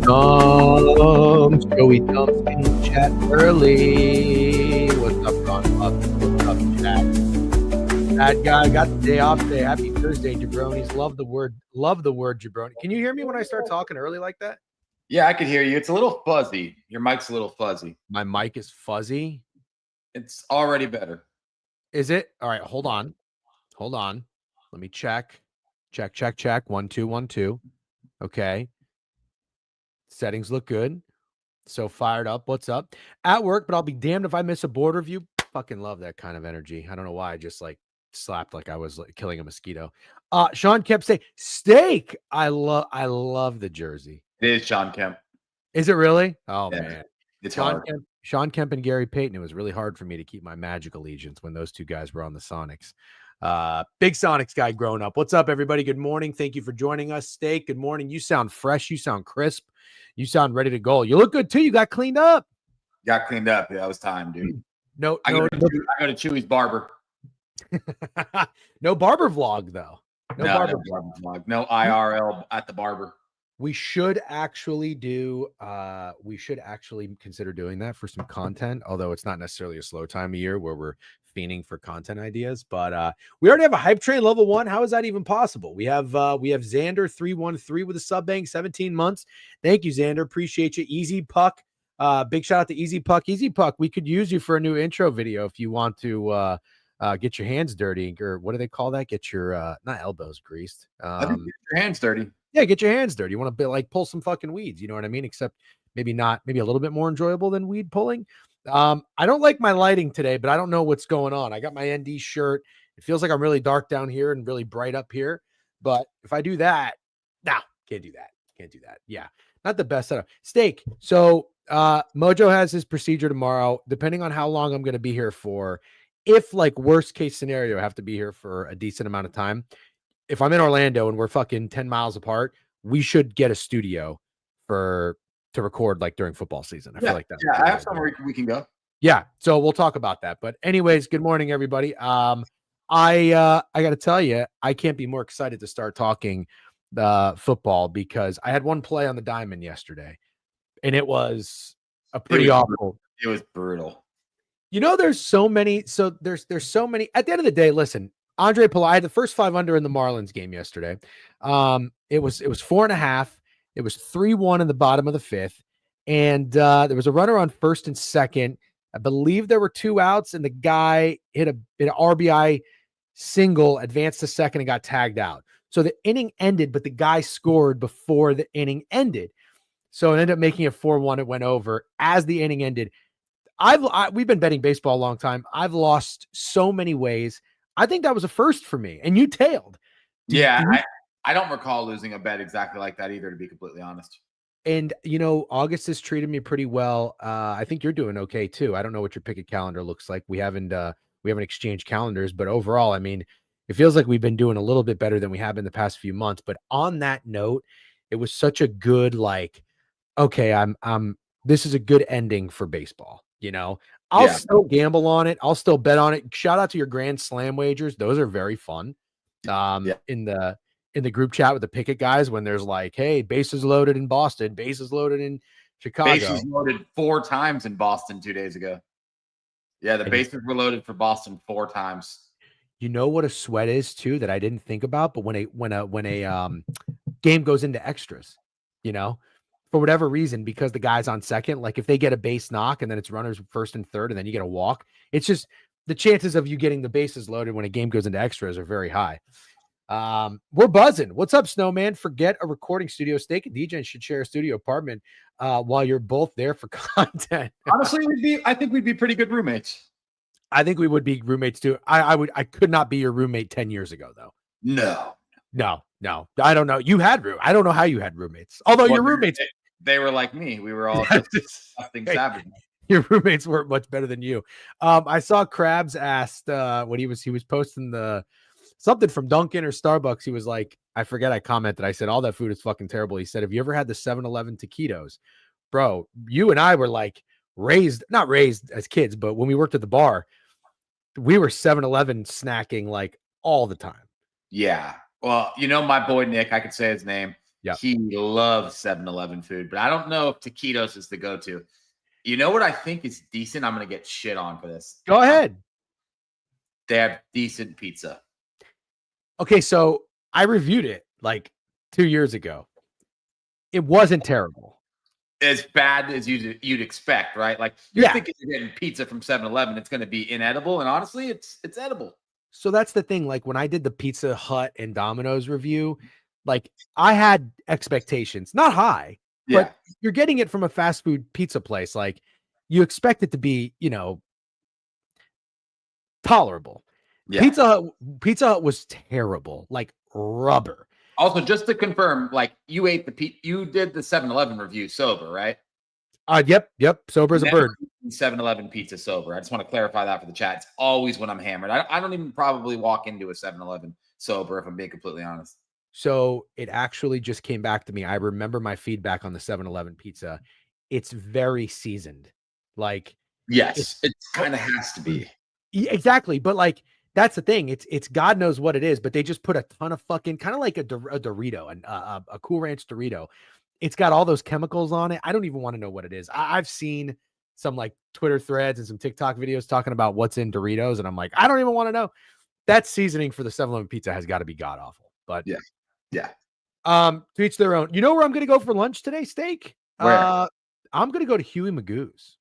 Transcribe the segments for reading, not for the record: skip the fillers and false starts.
Dumps, Joey Dumps in the chat early. What's up, Ron Buff? What's up, chat? That guy got the day off today. Happy Thursday, jabronis. Love the word jabroni. Can you hear me when I start talking early like that? Yeah, I could hear you. It's a little fuzzy. Your mic's a little fuzzy. My mic is fuzzy. It's already better. Is it? All right, hold on. Let me check. Check. 1 2 1 2. Okay. Settings look good. So fired up. What's up? At work, but I'll be damned if I miss a board review. Fucking love that kind of energy. I don't know why. I just like slapped like I was like killing a mosquito. Sean Kemp say steak. I love the jersey. It is Sean Kemp. Is it really? Oh Yeah, man. it's Sean Kemp and Gary Payton. It was really hard for me to keep my Magic allegiance when those two guys were on the Sonics. Big Sonics guy growing up. What's up, everybody? Good morning. Thank you for joining us. Steak, good morning. You sound fresh. You sound crisp. You sound ready to go. You look good too. You got cleaned up. Got cleaned up. Yeah, it was time, dude. I go to Chewy's barber. No barber vlog though. No barber vlog. No IRL at the barber. We should actually consider doing that for some content, although it's not necessarily a slow time of year where we're fiending for content ideas. But we already have a hype train level 1. How is that even possible? We have Xander 313 with a sub bank, 17 months. Thank you, Xander. Appreciate you. Easy Puck. Big shout out to Easy Puck. Easy Puck, we could use you for a new intro video if you want to get your hands dirty, or what do they call that? Get your not elbows greased. I think get your hands dirty. Yeah, get your hands dirty. You want to like pull some fucking weeds, you know what I mean? Except maybe a little bit more enjoyable than weed pulling. I don't like my lighting today, but I don't know what's going on. I got my ND shirt. It feels like I'm really dark down here and really bright up here. But if I do that, can't do that. Yeah, not the best setup. Steak. So Mojo has his procedure tomorrow. Depending on how long I'm going to be here for, if like worst case scenario, I have to be here for a decent amount of time. If I'm in Orlando and we're fucking 10 miles apart, we should get a studio to record like during football season. I feel like that. Yeah, I have somewhere we can go. Yeah. So we'll talk about that. But anyways, good morning, everybody. I got to tell you, I can't be more excited to start talking football because I had one play on the diamond yesterday and it was a pretty awful. It was brutal. You know, there's so many. So there's so many. At the end of the day, listen, Andre Pallai had the first 5 under in the Marlins game yesterday. It was 4.5. It was 3-1 in the bottom of the 5th. And there was a runner on first and second. I believe there were 2 outs, and the guy hit an RBI single, advanced to second, and got tagged out. So the inning ended, but the guy scored before the inning ended. So it ended up making it 4-1. It went over as the inning ended. We've been betting baseball a long time. I've lost so many ways. I think that was a first for me, and you tailed. I don't recall losing a bet exactly like that either, to be completely honest. And, you know, August has treated me pretty well. I think you're doing okay, too. I don't know what your picket calendar looks like. We haven't exchanged calendars, but overall, I mean, it feels like we've been doing a little bit better than we have in the past few months. But on that note, it was such a good, like, okay, this is a good ending for baseball, you know? I'll still gamble on it. I'll still bet on it. Shout out to your Grand Slam wagers. Those are very fun. In the group chat with the picket guys, when there's like, hey, bases loaded in Boston, bases loaded in Chicago. Bases loaded 4 times in Boston 2 days ago. Yeah, the bases were loaded for Boston 4 times. You know what a sweat is too that I didn't think about, but when a game goes into extras, you know, for whatever reason, because the guy's on second, like if they get a base knock and then it's runners first and third, and then you get a walk, it's just the chances of you getting the bases loaded when a game goes into extras are very high. We're buzzing. What's up, Snowman? Forget a recording studio. Steak and DJ should share a studio apartment while you're both there for content. Honestly, I think we'd be pretty good roommates. I think we would be roommates too. I could not be your roommate 10 years ago though. No. I don't know. I don't know how you had roommates. Although your roommates, they were like me. We were all disgusting savages. Your roommates weren't much better than you. I saw Krabs asked what he was posting something from Dunkin' or Starbucks. He was like, I forget. I commented. I said, all that food is fucking terrible. He said, have you ever had the 7-Eleven taquitos? Bro, you and I were like not raised as kids, but when we worked at the bar, we were 7-Eleven snacking like all the time. Yeah. Well, you know, my boy Nick, I could say his name. Yeah. He loves 7-Eleven food, but I don't know if taquitos is the go-to. You know what I think is decent? I'm going to get shit on for this. Go ahead. They have decent pizza. Okay, so I reviewed it like 2 years ago. It wasn't terrible. As bad as you'd expect, right? Like you're thinking you're getting pizza from 7-Eleven, it's going to be inedible, and honestly, it's edible. So that's the thing. Like when I did the Pizza Hut and Domino's review, like I had expectations, not high, but you're getting it from a fast food pizza place. Like you expect it to be, tolerable. Yeah. Pizza Hut was terrible, like rubber. Also, just to confirm, like you did the 7-Eleven review sober, right? Yep. Sober as a bird. 7-Eleven pizza sober. I just want to clarify that for the chat. It's always when I'm hammered. I don't even probably walk into a 7-Eleven sober, if I'm being completely honest. So it actually just came back to me. I remember my feedback on the 7-Eleven pizza. It's very seasoned. Like, yes, it kind of has to be. Exactly. But like, that's the thing. It's God knows what it is, but they just put a ton of fucking kind of like a Dorito and a Cool Ranch Dorito. It's got all those chemicals on it. I don't even want to know what it is. I've seen some like Twitter threads and some TikTok videos talking about what's in Doritos, and I'm like, I don't even want to know. That seasoning for the 7-Eleven pizza has got to be god awful. But yeah. To each their own. You know where I'm going to go for lunch today? Steak. Where? I'm going to go to Huey Magoo's.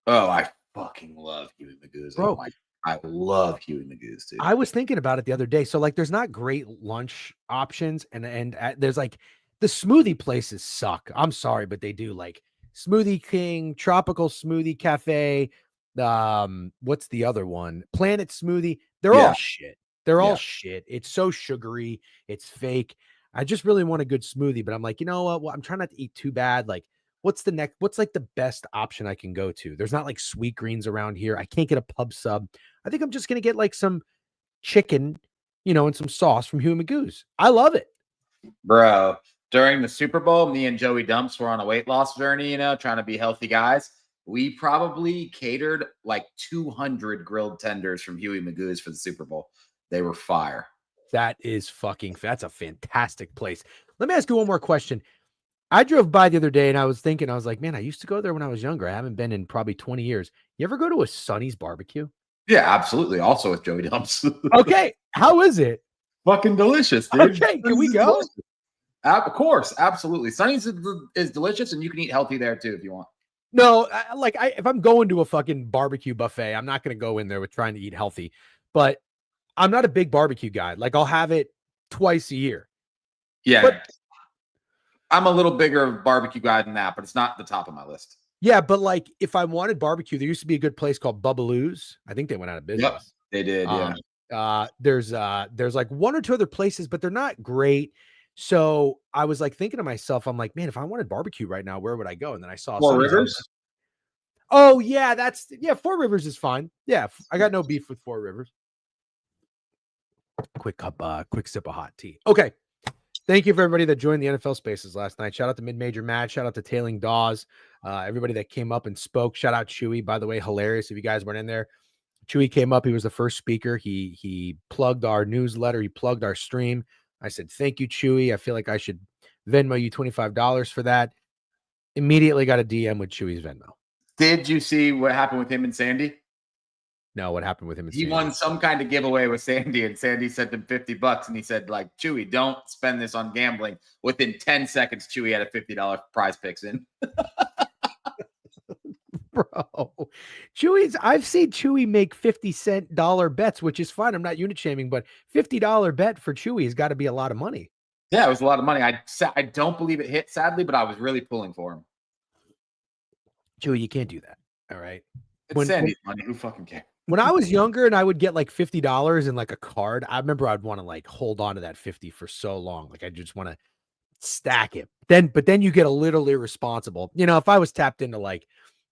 Oh, I fucking love Huey Magoo's. Bro, I love Huey Magoo's too. I was thinking about it the other day. So like, there's not great lunch options, and there's like the smoothie places suck. I'm sorry, but they do. Like Smoothie King, Tropical Smoothie Cafe. What's the other one? Planet Smoothie. They're all shit. They're all shit. It's so sugary. It's fake. I just really want a good smoothie, but I'm like, you know what? Well, I'm trying not to eat too bad. Like, what's like the best option I can go to? There's not like Sweet Greens around here. I can't get a pub sub. I think I'm just going to get like some chicken, and some sauce from Huey Magoo's. I love it. Bro, during the Super Bowl, me and Joey Dumps were on a weight loss journey, trying to be healthy guys. We probably catered like 200 grilled tenders from Huey Magoo's for the Super Bowl. They were fire. That's a fantastic place. Let me ask you one more question. I drove by the other day and I was like, man, I used to go there when I was younger. I haven't been in probably 20 years. You ever go to a Sonny's barbecue? Yeah, absolutely. Also with Joey Dumps. Okay. How is it? Fucking delicious, dude. Okay. Can we go? Of course. Absolutely. Sonny's is delicious, and you can eat healthy there too if you want. No, if I'm going to a fucking barbecue buffet, I'm not going to go in there with trying to eat healthy, but I'm not a big barbecue guy. Like I'll have it twice a year. Yeah. But I'm a little bigger barbecue guy than that, but it's not the top of my list. Yeah. But like if I wanted barbecue, there used to be a good place called Bubbaloo's. I think they went out of business. Yep, they did. Yeah. There's like one or two other places, but they're not great. So I was like thinking to myself, I'm like, man, if I wanted barbecue right now, where would I go? And then I saw Four Rivers. Oh yeah, Four Rivers is fine. Yeah, I got no beef with Four Rivers. Quick sip of hot tea. Okay. Thank you for everybody that joined the NFL Spaces last night. Shout out to Mid-Major Matt. Shout out to Tailing Dawes. Everybody that came up and spoke. Shout out Chewy, by the way, hilarious. If you guys weren't in there, Chewy came up. He was the first speaker. He plugged our newsletter. He plugged our stream. I said, thank you, Chewy. I feel like I should Venmo you $25 for that. Immediately got a DM with Chewy's Venmo. Did you see what happened with him and Sandy? No, what happened with him and Sandy? He won some kind of giveaway with Sandy, and Sandy sent him $50, and he said, like, Chewy, don't spend this on gambling. Within 10 seconds, Chewy had a $50 prize picks in. Bro, I've seen Chewy make 50-cent bets, which is fine. I'm not unit shaming, but $50 bet for Chewy has got to be a lot of money. Yeah, it was a lot of money. I don't believe it hit, sadly, but I was really pulling for him. Chewy, you can't do that. All right. It's Sandy's money. Who fucking cares? When I was younger and I would get like $50 in like a card, I remember I'd want to like hold on to that 50 for so long. Like I just want to stack it. But then you get a little irresponsible. If I was tapped into like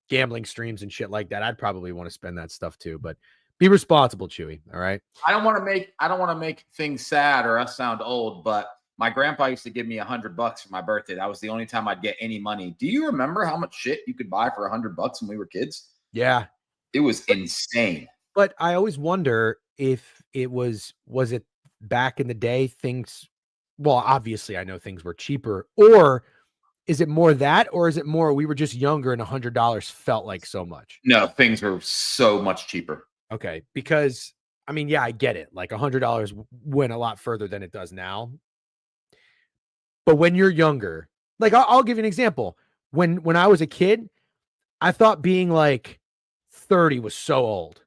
gambling streams and shit like that, I'd probably want to spend that stuff too. But be responsible, Chewy. All right. I don't want to make things sad or us sound old, but my grandpa used to give me $100 for my birthday. That was the only time I'd get any money. Do you remember how much shit you could buy for $100 when we were kids? Yeah. It was insane. But I always wonder if it was it back in the day, things Well, obviously I know things were cheaper, or is it more that, or is it more we were just younger and $100 felt like so much? No, things were so much cheaper. Okay, because I mean, yeah, I get it. Like $100 went a lot further than it does now. But when you're younger, like I'll give you an example. When I was a kid, I thought being like 30 was so old.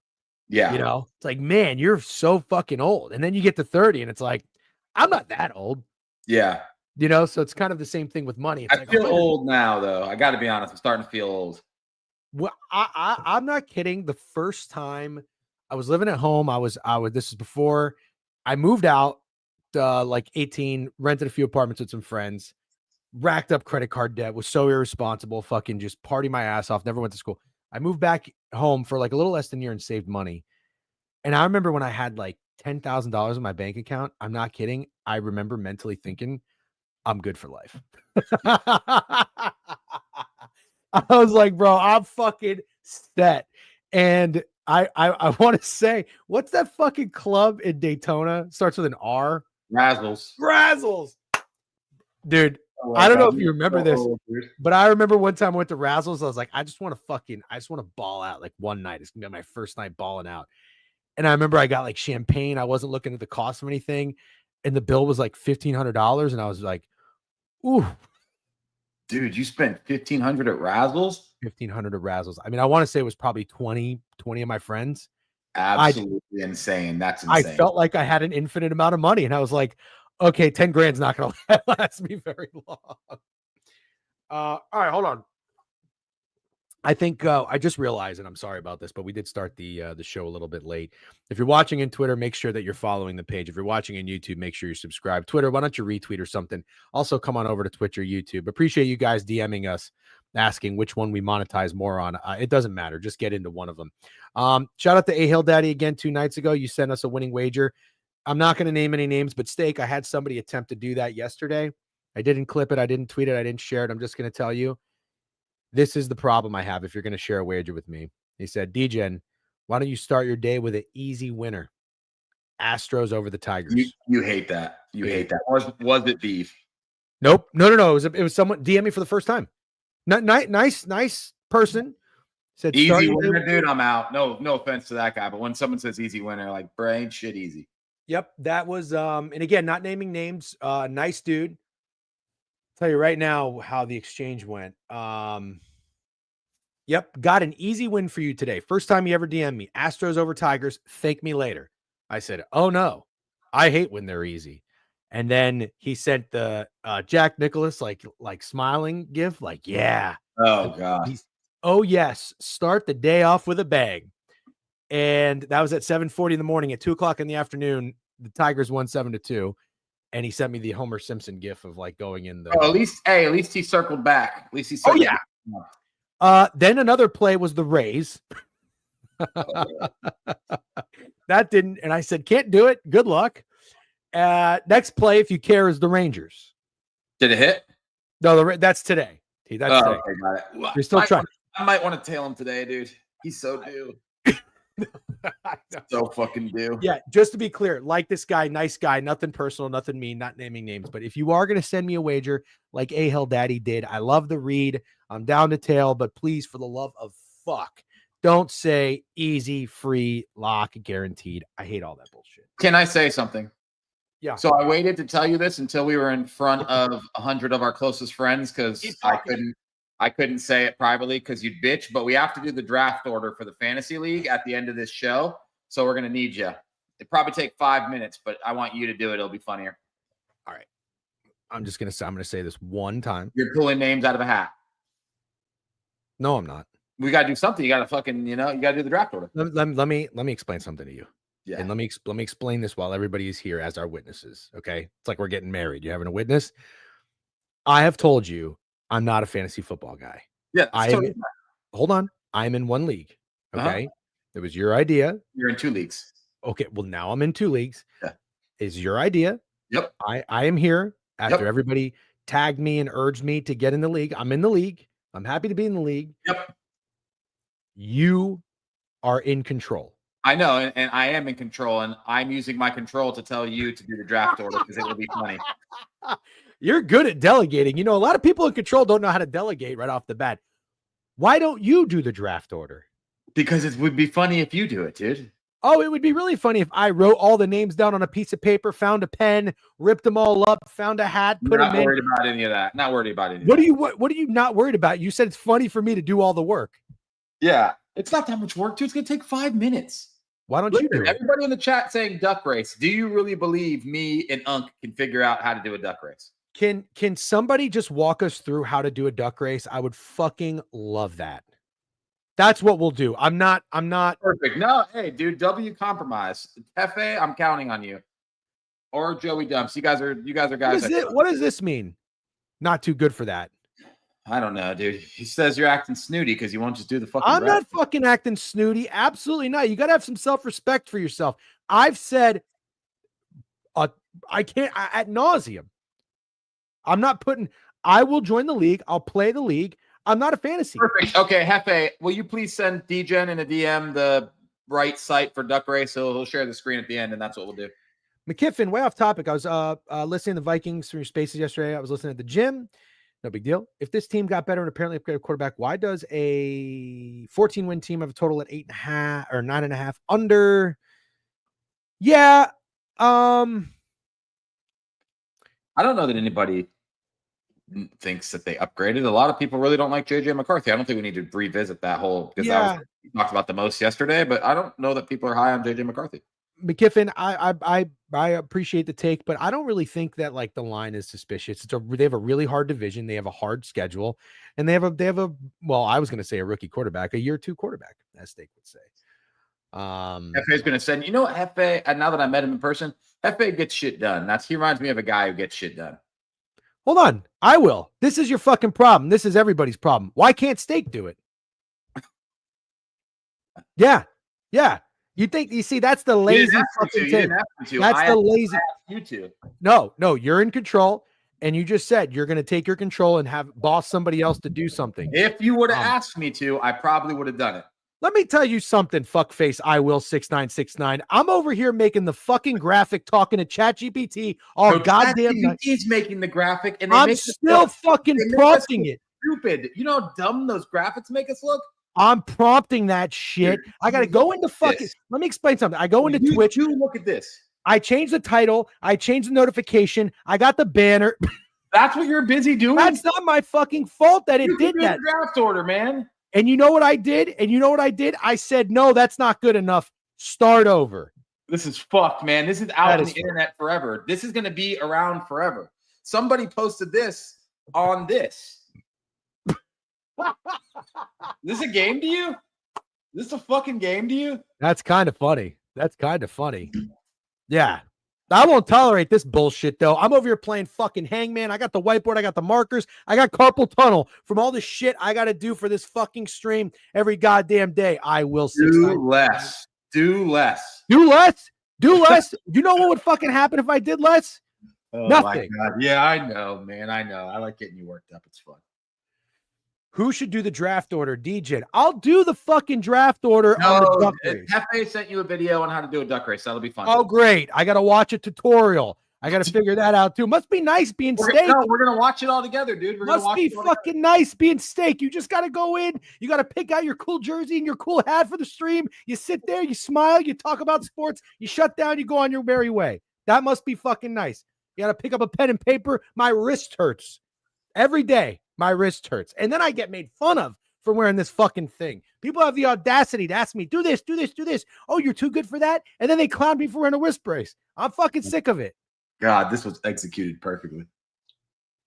Yeah. You know, it's like, man, you're so fucking old. And then you get to 30 and it's like, I'm not that old, Yeah. you know? So it's kind of the same thing with money. It's I like, feel 100 old now, though. I got to be honest. I'm starting to feel old. Well, I'm not kidding. The first time I was living at home, this is before I moved out, like 18, rented a few apartments with some friends, racked up credit card debt, was so irresponsible, fucking just party my ass off, never went to school. I moved back home for like a little less than a year and saved money. And I remember when I had like $10,000 in my bank account, I'm not kidding. I remember mentally thinking, I'm good for life. I was like, bro, I'm fucking set. And I want to say, what's that fucking club in Daytona? Starts with an R. Razzles. Razzles. Dude, Oh I don't know God, if you remember so this, old, dude. but I remember one time I went to Razzles. I was like, I just want to ball out like one night. It's gonna be my first night balling out. And I remember I got like champagne. I wasn't looking at the cost of anything. And the bill was like $1,500. And I was like, ooh, Dude, you spent 1,500 at Razzles? 1,500 at Razzles. I mean, I want to say it was probably 20 of my friends. Absolutely insane. That's I insane. felt like I had an infinite amount of money. And I was like, okay, 10 grand's not going to last me very long. All right, hold on. I think I just realized, and I'm sorry about this, but we did start the show a little bit late. If you're watching in Twitter, make sure that you're following the page. If you're watching in YouTube, make sure you subscribe. Twitter, why don't you retweet or something? Also, come on over to Twitch or YouTube. Appreciate you guys DMing us, asking which one we monetize more on. It doesn't matter. Just get into one of them. Shout out to A Hill Daddy again 2 nights ago. You sent us a winning wager. I'm not going to name any names, but Steak, I had somebody attempt to do that yesterday. I didn't clip it. I didn't tweet it. I didn't share it. I'm just going to tell you. This is the problem I have if you're going to share a wager with me. He said, DGen, why don't you start your day with an easy winner? Astros over the Tigers. You hate that. You hate that. Was it beef? Nope. No. It was someone DM me for the first time. Nice person. Said Easy winner, dude. I'm out. No offense to that guy, but when someone says easy winner, like brain shit easy. Yep, that was and again, not naming names. Nice dude. Tell you right now how the exchange went. Yep, got an easy win for you today. First time you ever DM me. Astros over Tigers. Thank me later. I said, oh no, I hate when they're easy. And then he sent the Jack Nicklaus like smiling gif, like, yeah. Oh God. Oh yes, start the day off with a bang. And that was at 7:40 in the morning. At 2:00 in the afternoon, the Tigers won 7-2. And he sent me the Homer Simpson gif of like going in the. Oh, at least he circled back. At least he circled back. Then another play was the Rays. That didn't, and I said, can't do it. Good luck. Next play, if you care, is the Rangers. Did it hit? No, that's today. That's today. Okay, got it. You're still trying. I might want to tail him today, dude. He's so due. So fucking due. Yeah, just to be clear, like this guy, nice guy, nothing personal, nothing mean, not naming names. But if you are going to send me a wager like A Hill Daddy did, I love the read. I'm down to tail, but please, for the love of fuck, don't say easy, free, lock, guaranteed. I hate all that bullshit. Can I say something? Yeah. So I waited to tell you this until we were in front of 100 of our closest friends because I couldn't say it privately because you'd bitch, but we have to do the draft order for the fantasy league at the end of this show. So we're going to need you. It'd probably take 5 minutes, but I want you to do it. It'll be funnier. All right. I'm going to say this one time. You're pulling names out of a hat. No, I'm not. We got to do something. You got to fucking, you got to do the draft order. Let me explain something to you. Yeah. And let me explain this while everybody is here as our witnesses. Okay. It's like we're getting married. You're having a witness. I have told you I'm not a fantasy football guy. Yeah. Hold on. I'm in one league. Okay. It was your idea. You're in 2 leagues. Okay. Well, now I'm in 2 leagues. Yeah. It's your idea. Yep. I am here after everybody tagged me and urged me to get in the league. I'm in the league. I'm happy to be in the league. Yep. You are in control. I know, and I am in control, and I'm using my control to tell you to do the draft order because it will be funny. You're good at delegating. You know, a lot of people in control don't know how to delegate right off the bat. Why don't you do the draft order? Because it would be funny if you do it, dude. Oh, it would be really funny if I wrote all the names down on a piece of paper, found a pen, ripped them all up, found a hat, put them in. Not worried about any of that. Not worried about any. What are you not worried about? You said it's funny for me to do all the work. Yeah, it's not that much work, dude. It's gonna take 5 minutes. Why don't you do it? Everybody in the chat saying duck race. Do you really believe me and Unk can figure out how to do a duck race? Can somebody just walk us through how to do a duck race? I would fucking love that. That's what we'll do. I'm not perfect. No, hey, dude, W compromise. Hefe, I'm counting on you. Or Joey Dumps. You guys are guys. What does this mean? Not too good for that. I don't know, dude. He says you're acting snooty because you won't just do the fucking. I'm not fucking acting snooty. Absolutely not. You got to have some self-respect for yourself. I've said, I can't ad nauseum. I'm not putting. I will join the league. I'll play the league. I'm not a fantasy. Perfect. Okay, Hefe, will you please send DGen in a DM the right site for Duck Race? He'll share the screen at the end, and that's what we'll do. McKiffin, way off topic. I was listening to the Vikings through your spaces yesterday. I was listening at the gym. No big deal. If this team got better and apparently upgraded quarterback, why does a 14-win team have a total at 8.5 or 9.5 under? Yeah. I don't know that anybody thinks that they upgraded. A lot of people really don't like JJ McCarthy. I don't think we need to revisit that whole because that was we talked about the most yesterday, but I don't know that people are high on JJ McCarthy. McKiffin, I appreciate the take, but I don't really think that like the line is suspicious. They have a really hard division, they have a hard schedule, and they have a well, I was going to say a rookie quarterback, a year 2 quarterback, as Steak would say. Hefe is going to send. You know what, Hefe? And now that I met him in person, Hefe gets shit done. He reminds me of a guy who gets shit done. Hold on, I will. This is your fucking problem. This is everybody's problem. Why can't Steak do it? Yeah. You see, that's the lazy fucking thing. That's the lazy. You two. No, you're in control, and you just said you're going to take your control and have boss somebody else to do something. If you would have asked me to, I probably would have done it. Let me tell you something, fuckface. I will 6969. I'm over here making the fucking graphic, talking to ChatGPT all goddamn night. He's making the graphic, and I'm still fucking prompting it. Stupid. You know how dumb those graphics make us look? I'm prompting that shit. I got to go into fucking. Let me explain something. I go into Twitch. You look at this. I changed the title. I changed the notification. I got the banner. That's what you're busy doing? That's not my fucking fault that it did that. Draft order, man. And you know what I did? I said, no, that's not good enough. Start over. This is fucked, man. This is out on the internet forever. This is going to be around forever. Somebody posted this on this. This a game to you? This is a fucking game to you? That's kind of funny. Yeah. I won't tolerate this bullshit, though. I'm over here playing fucking Hangman. I got the whiteboard. I got the markers. I got carpal tunnel from all the shit I got to do for this fucking stream every goddamn day. I will do less. Do less. Do less? Do less? You know what would fucking happen if I did less? Oh, nothing. My God. Yeah, I know, man. I know. I like getting you worked up. It's fun. Who should do the draft order? DJ. I'll do the fucking draft order on the duck race. Hefe sent you a video on how to do a duck race. That'll be fun. Oh, great. I got to watch a tutorial. I got to figure that out, too. Must be nice being Steak. No, we're going to watch it all together, dude. Must be fucking nice being Steak. You just got to go in. You got to pick out your cool jersey and your cool hat for the stream. You sit there, you smile, you talk about sports, you shut down, you go on your merry way. That must be fucking nice. You got to pick up a pen and paper. My wrist hurts. Every day, my wrist hurts. And then I get made fun of for wearing this fucking thing. People have the audacity to ask me, do this. Oh, you're too good for that? And then they clown me for wearing a wrist brace. I'm fucking sick of it. God, this was executed perfectly.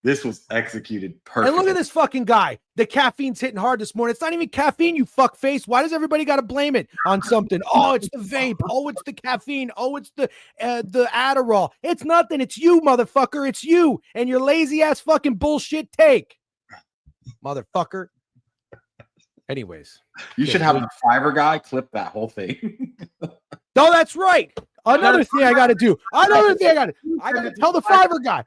And look at this fucking guy. The caffeine's hitting hard this morning. It's not even caffeine, you fuck face. Why does everybody got to blame it on something? Oh, it's the vape. Oh, it's the caffeine. Oh, it's the Adderall. It's nothing. It's you, motherfucker. It's you and your lazy ass fucking bullshit take. Motherfucker. Anyways. You should have the Fiverr guy clip that whole thing. No, that's right. Another thing I got to do. I got to tell the Fiverr guy.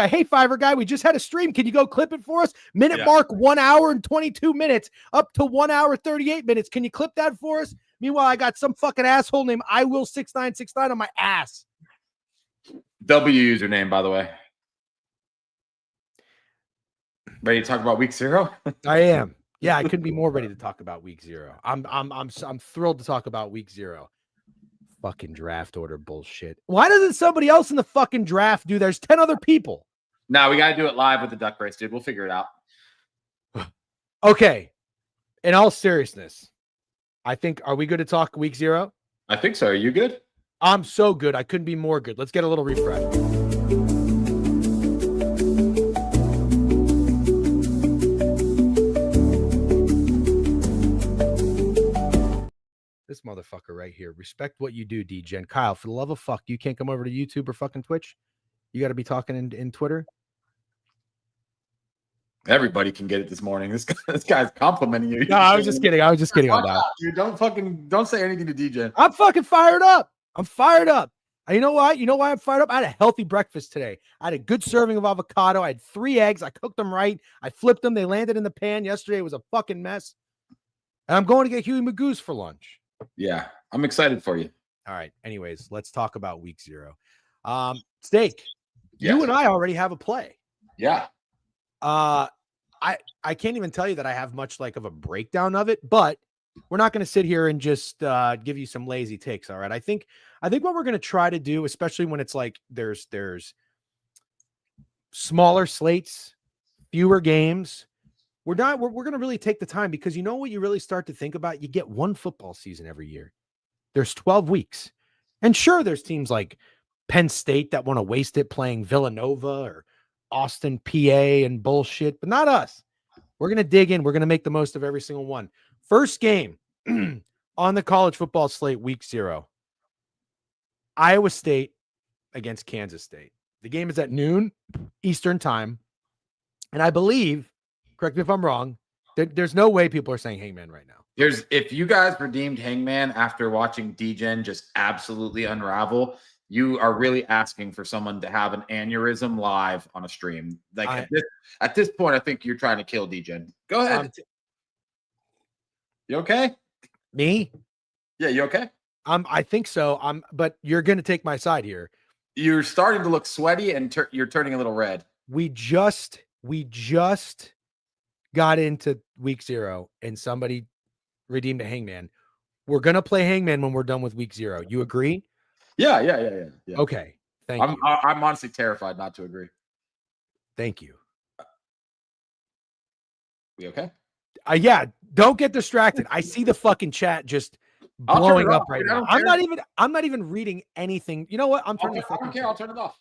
Hey, Fiverr guy, we just had a stream. Can you go clip it for us? Mark 1 hour and 22 minutes up to 1 hour 38 minutes. Can you clip that for us? Meanwhile, I got some fucking asshole named I Will 6969 on my ass. W username, by the way. Ready to talk about week 0? I am. Yeah, I couldn't be more ready to talk about week 0. I'm thrilled to talk about week 0. Fucking draft order bullshit. Why doesn't somebody else in the fucking draft do? There's 10 other people. No, we got to do it live with the duck race, dude. We'll figure it out. Okay. In all seriousness, I think, are we good to talk week 0? I think so. Are you good? I'm so good. I couldn't be more good. Let's get a little refresh. This motherfucker right here. Respect what you do, D-Gen. Kyle, for the love of fuck, you can't come over to YouTube or fucking Twitch? You got to be talking in Twitter? Everybody can get it this morning. This guy's complimenting you. No, I was just kidding. I was just kidding on that. Dude, don't say anything to DJ. I'm fucking fired up. I'm fired up. And you know why? You know why I'm fired up? I had a healthy breakfast today. I had a good serving of avocado. I had 3 eggs. I cooked them right. I flipped them. They landed in the pan. Yesterday it was a fucking mess. And I'm going to get Huey Magoo's for lunch. Yeah, I'm excited for you. All right. Anyways, let's talk about week 0. Steak, Yes. you and I already have a play. Yeah. I can't even tell you that I have much like of a breakdown of it, but we're not going to sit here and just give you some lazy takes. All right. I think what we're going to try to do, especially when it's like there's smaller slates, fewer games, we're going to really take the time, because you know what you really start to think about? You get one football season every year. There's 12 weeks. And sure, there's teams like Penn State that want to waste it playing Villanova or Austin, PA and bullshit, but not us. We're going to dig in. We're going to make the most of every single one. First game on the college football slate, week 0. Iowa State against Kansas State. The game is at noon Eastern time. And I believe, correct me if I'm wrong, there's no way people are saying Hangman right now. If you guys redeemed Hangman after watching D-Gen just absolutely unravel, you are really asking for someone to have an aneurysm live on a stream. Like at this point, I think you're trying to kill D-Gen. Go ahead. You okay? Me? Yeah, you okay? I think so. But you're going to take my side here. You're starting to look sweaty and you're turning a little red. We just got into week 0 and somebody redeemed a Hangman. We're going to play Hangman when we're done with week 0. You agree? Yeah. Okay. Thank you. I'm honestly terrified not to agree. Thank you. We okay? Yeah. Don't get distracted. I see the fucking chat just blowing up right now. I'm not even reading anything. You know what? I'm turning. I don't care. I'll turn it off.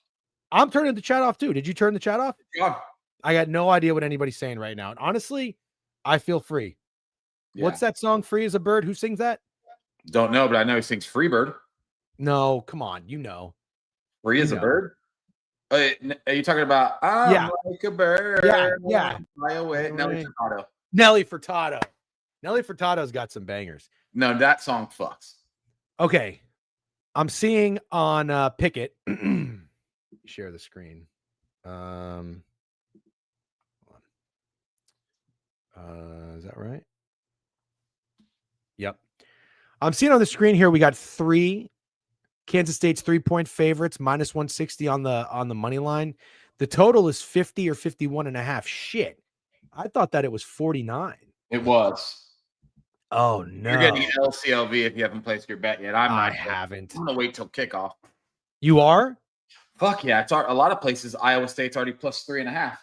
I'm turning the chat off too. Did you turn the chat off? Yeah. I got no idea what anybody's saying right now. And honestly, I feel free. Yeah. What's that song? Free as a Bird? Who sings that? Don't know, but I know he sings Freebird. No, come on. You know. Free as a bird? Are you talking about I'm like a bird? Yeah. Fly away. Nelly Furtado. Nelly Furtado. Nelly Furtado's got some bangers. No, that song fucks. Okay. I'm seeing on Picket. Share the screen. Is that right? Yep. I'm seeing on the screen here we got 3 Kansas State's 3-point favorites, -160 on the money line. The total is 50 or 51.5. Shit. I thought that it was 49. It was. Oh no. You're getting LCLV if you haven't placed your bet yet. I haven't. I'm gonna wait till kickoff. You are? Fuck yeah. It's a lot of places. Iowa State's already +3.5.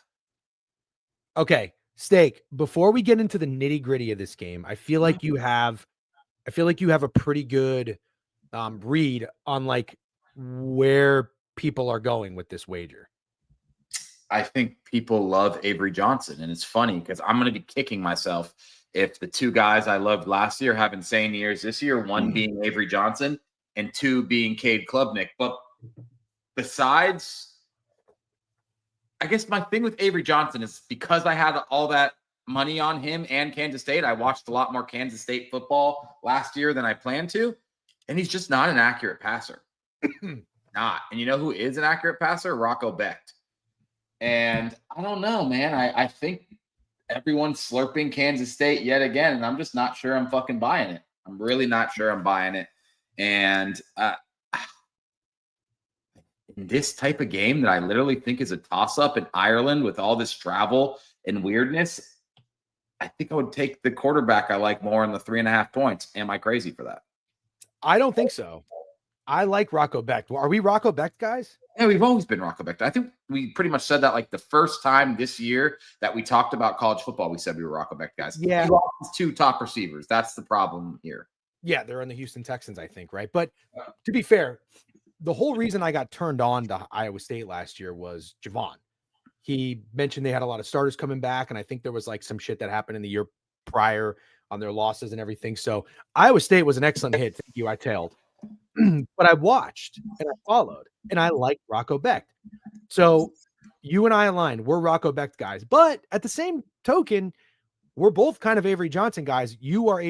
Okay. Steak, before we get into the nitty-gritty of this game, I feel like you have a pretty good read on like where people are going with this wager. I think people love Avery Johnson, and it's funny because I'm going to be kicking myself if the 2 guys I loved last year have insane years this year, 1 being Avery Johnson and 2 being Cade Klubnik. But besides, I guess my thing with Avery Johnson is because I had all that money on him and Kansas State, I watched a lot more Kansas State football last year than I planned to, and he's just not an accurate passer. Not. And you know who is an accurate passer? Rocco Becht. And I don't know, man. I think everyone's slurping Kansas State yet again, and I'm just not sure I'm fucking buying it. I'm really not sure I'm buying it. And in this type of game that I literally think is a toss-up in Ireland with all this travel and weirdness, I think I would take the quarterback I like more in the 3.5 points. Am I crazy for that? I don't think so. I like Rocco Becht. Are we Rocco Becht guys? Yeah, we've always been Rocco Becht. I think we pretty much said that like the first time this year that we talked about college football, we said we were Rocco Becht guys. Yeah. He lost his 2 top receivers. That's the problem here. Yeah, they're in the Houston Texans, I think, right? But to be fair, the whole reason I got turned on to Iowa State last year was Javon. He mentioned they had a lot of starters coming back, and I think there was like some shit that happened in the year prior on their losses and everything. So Iowa State was an excellent hit. Thank you. I tailed. But I watched and I followed, and I liked Rocco Becht. So you and I aligned. We're Rocco Becht guys. But at the same token, we're both kind of Avery Johnson guys. You are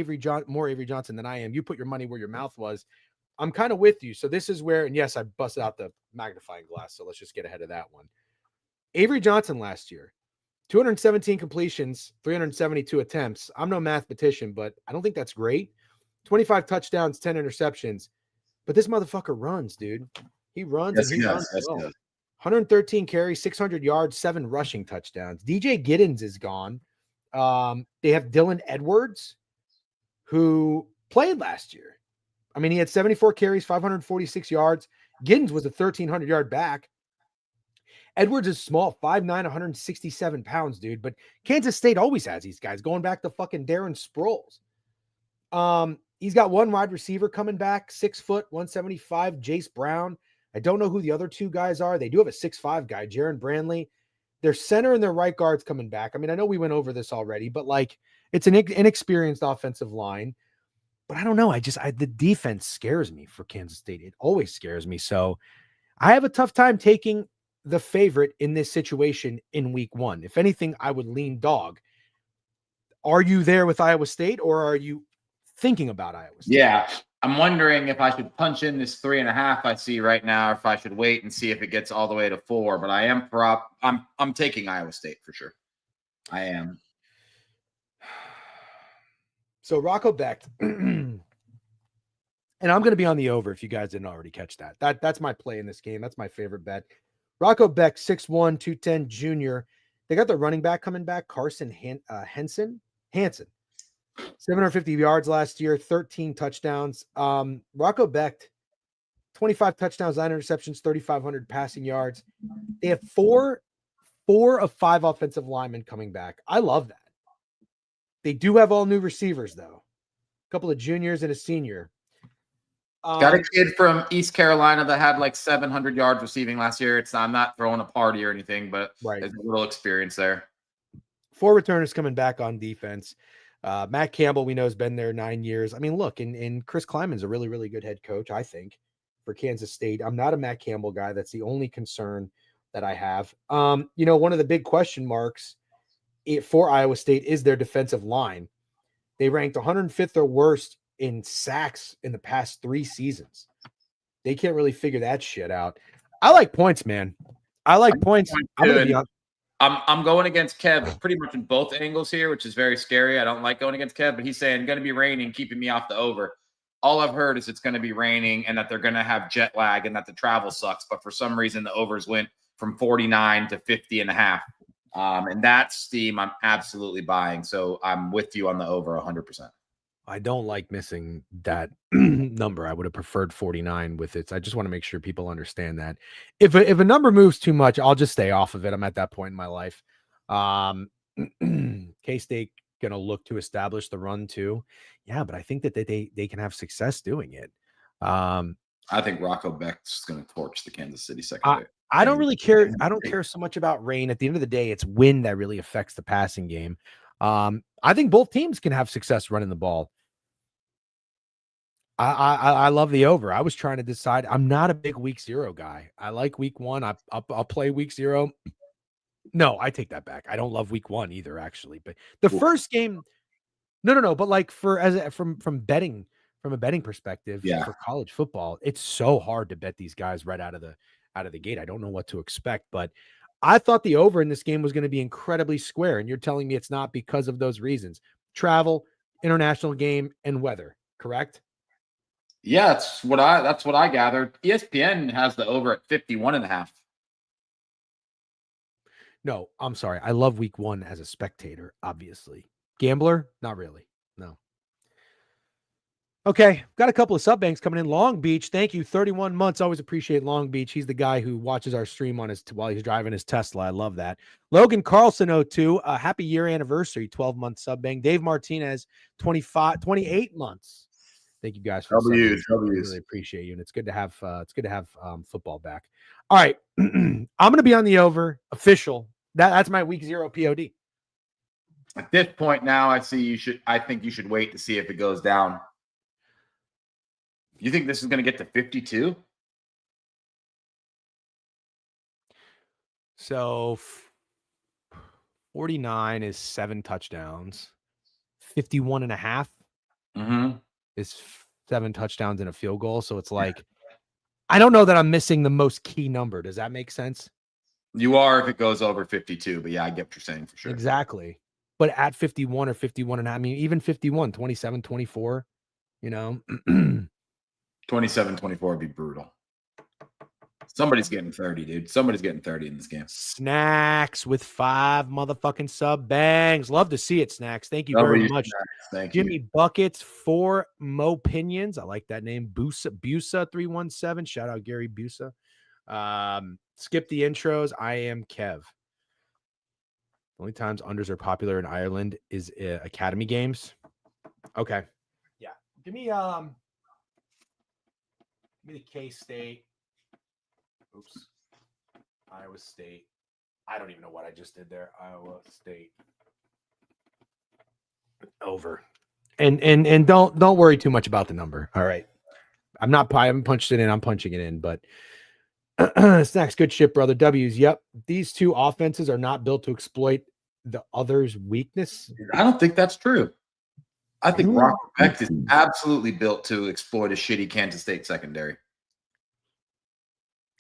more Avery Johnson than I am. You put your money where your mouth was. I'm kind of with you. So this is where, and yes, I busted out the magnifying glass. So let's just get ahead of that one. Avery Johnson last year, 217 completions, 372 attempts. I'm no mathematician, but I don't think that's great. 25 touchdowns, 10 interceptions. But this motherfucker runs, dude. He runs. Yes, and he he runs does. Yes, well. he does. 113 carries, 600 yards, 7 rushing touchdowns. DJ Giddens is gone. They have Dylan Edwards, who played last year. I mean, he had 74 carries, 546 yards. Giddens was a 1,300-yard back. Edwards is small, 5'9", 167 pounds, dude. But Kansas State always has these guys, going back to fucking Darren Sproles. He's got one wide receiver coming back, 6 foot, 175, Jace Brown. I don't know who the other 2 guys are. They do have a 6'5" guy, Jaron Brandley. Their center and their right guards coming back. I mean, I know we went over this already, but like it's an inexperienced offensive line. But I don't know. The defense scares me for Kansas State. It always scares me. So I have a tough time taking the favorite in this situation in week 1. If anything, I would lean dog. Are you there with Iowa State, or are you thinking about Iowa State? Yeah. I'm wondering if I should punch in this 3.5 I see right now, or if I should wait and see if it gets all the way to 4. But I'm taking Iowa State for sure. I am. So Rocco Becht, and I'm going to be on the over if you guys didn't already catch that. That's my play in this game. That's my favorite bet. Rocco Becht, 6'1", 210 junior. They got the running back coming back, Carson Hansen. 750 yards last year, 13 touchdowns. Rocco Becht, 25 touchdowns, 9 interceptions, 3,500 passing yards. They have four of 5 offensive linemen coming back. I love that. They do have all new receivers, though. A couple of juniors and a senior. Got a kid from East Carolina that had like 700 yards receiving last year. I'm not throwing a party or anything, but there's a little experience there. 4 returners coming back on defense. Matt Campbell, we know, has been there 9 years. I mean, look, and Chris Kleiman's a really, really good head coach, I think, for Kansas State. I'm not a Matt Campbell guy. That's the only concern that I have. One of the big question marks for Iowa State is their defensive line. They ranked 105th or worst in sacks in the past 3 seasons. They can't really figure that shit out. I like points, man. I like points. I'm going against Kev pretty much in both angles here, which is very scary. I don't like going against Kev, but he's saying going to be raining, keeping me off the over. All I've heard is it's going to be raining and that they're going to have jet lag and that the travel sucks. But for some reason, the overs went from 49 to 50.5. And that steam I'm absolutely buying. So I'm with you on the over 100%. I don't like missing that number. I would have preferred 49 with it. So I just want to make sure people understand that. If a number moves too much, I'll just stay off of it. I'm at that point in my life. K-State going to look to establish the run too. Yeah, but I think that they can have success doing it. I think Rocco Becht's going to torch the Kansas City secondary. I don't really care. I don't care so much about rain. At the end of the day, it's wind that really affects the passing game. I think both teams can have success running the ball. I love the over. I was trying to decide. I'm not a big week 0 guy. I like week 1. I'll play week 0. No, I take that back. I don't love week 1 either, actually. But the first game, no. But like from a betting perspective, for college football, it's so hard to bet these guys right out of the gate. I don't know what to expect, but I thought the over in this game was going to be incredibly square, and you're telling me it's not because of those reasons: travel, international game, and weather. correct? Yeah, that's what I gathered. ESPN has the over at 51.5. No, I'm sorry. I love week 1 as a spectator, obviously. Gambler? Not really. No. Okay, got a couple of sub banks coming in. Long Beach, thank you. 31 months. Always appreciate Long Beach. He's the guy who watches our stream on his while he's driving his Tesla. I love that. Logan Carlson 02, happy year anniversary, 12-month sub bank. Dave Martinez, 28 months. Thank you guys for the W's. really appreciate you, and it's good to have football back. All right, I'm going to be on the over official. That's my week 0 POD. At this point now, I think you should wait to see if it goes down. You think this is going to get to 52? So 49 is 7 touchdowns. 51.5 is 7 touchdowns and a field goal. So it's like, I don't know that I'm missing the most key number. Does that make sense? You are if it goes over 52, but yeah, I get what you're saying for sure. Exactly. But at 51 or 51.5, I mean, even 51, 27, 24, 27, 24 would be brutal. Somebody's getting 30, dude. Somebody's getting 30 in this game. Snacks with 5 motherfucking sub bangs. Love to see it, Snacks. Thank you very much. Thank Jimmy you. Buckets, 4 Mopinions. I like that name. Busa 317. Shout out Gary Busa. Skip the intros. I am Kev. The only times unders are popular in Ireland is Academy games. Okay. Yeah. Give me the K-State. Oops. Iowa State. I don't even know what I just did there. Iowa State. Over. And don't worry too much about the number. All right. I haven't punched it in. I'm punching it in, but Snacks, good shit, brother. W's. Yep. These two offenses are not built to exploit the other's weakness. I don't think that's true. I think Rocket Beck is absolutely built to exploit a shitty Kansas State secondary.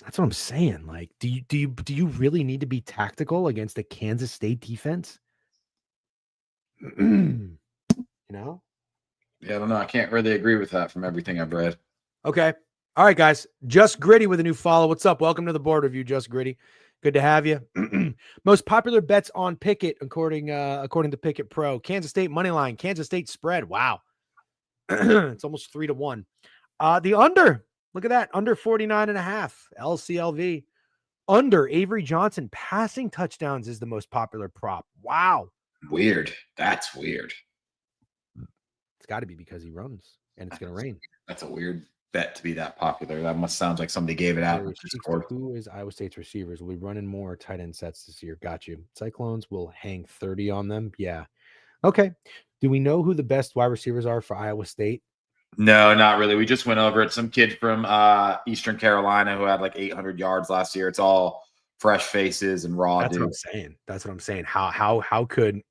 That's what I'm saying. Like, do you really need to be tactical against the Kansas State defense? Yeah, I don't know. I can't really agree with that from everything I've read. Okay. All right, guys. Just Gritty with a new follow. What's up? Welcome to the board review, Just Gritty. Good to have you. Most popular bets on Pickett, according to Pickett Pro. Kansas State money line. Kansas State spread. Wow. It's almost 3-1. The under. Look at that. Under 49.5. LCLV. Under Avery Johnson passing touchdowns is the most popular prop. Wow. Weird. That's weird. It's got to be because he runs and it's going to rain. That's a weird bet to be that popular. That must sound like somebody gave it out. Who is Iowa State's receivers? We'll be running more tight end sets this year. Got you. Cyclones will hang 30 on them. Yeah. Okay. Do we know who the best wide receivers are for Iowa State? No, not really. We just went over it. Some kid from Eastern Carolina who had like 800 yards last year. It's all fresh faces and raw. That's dudes. what I'm saying. That's what I'm saying. How could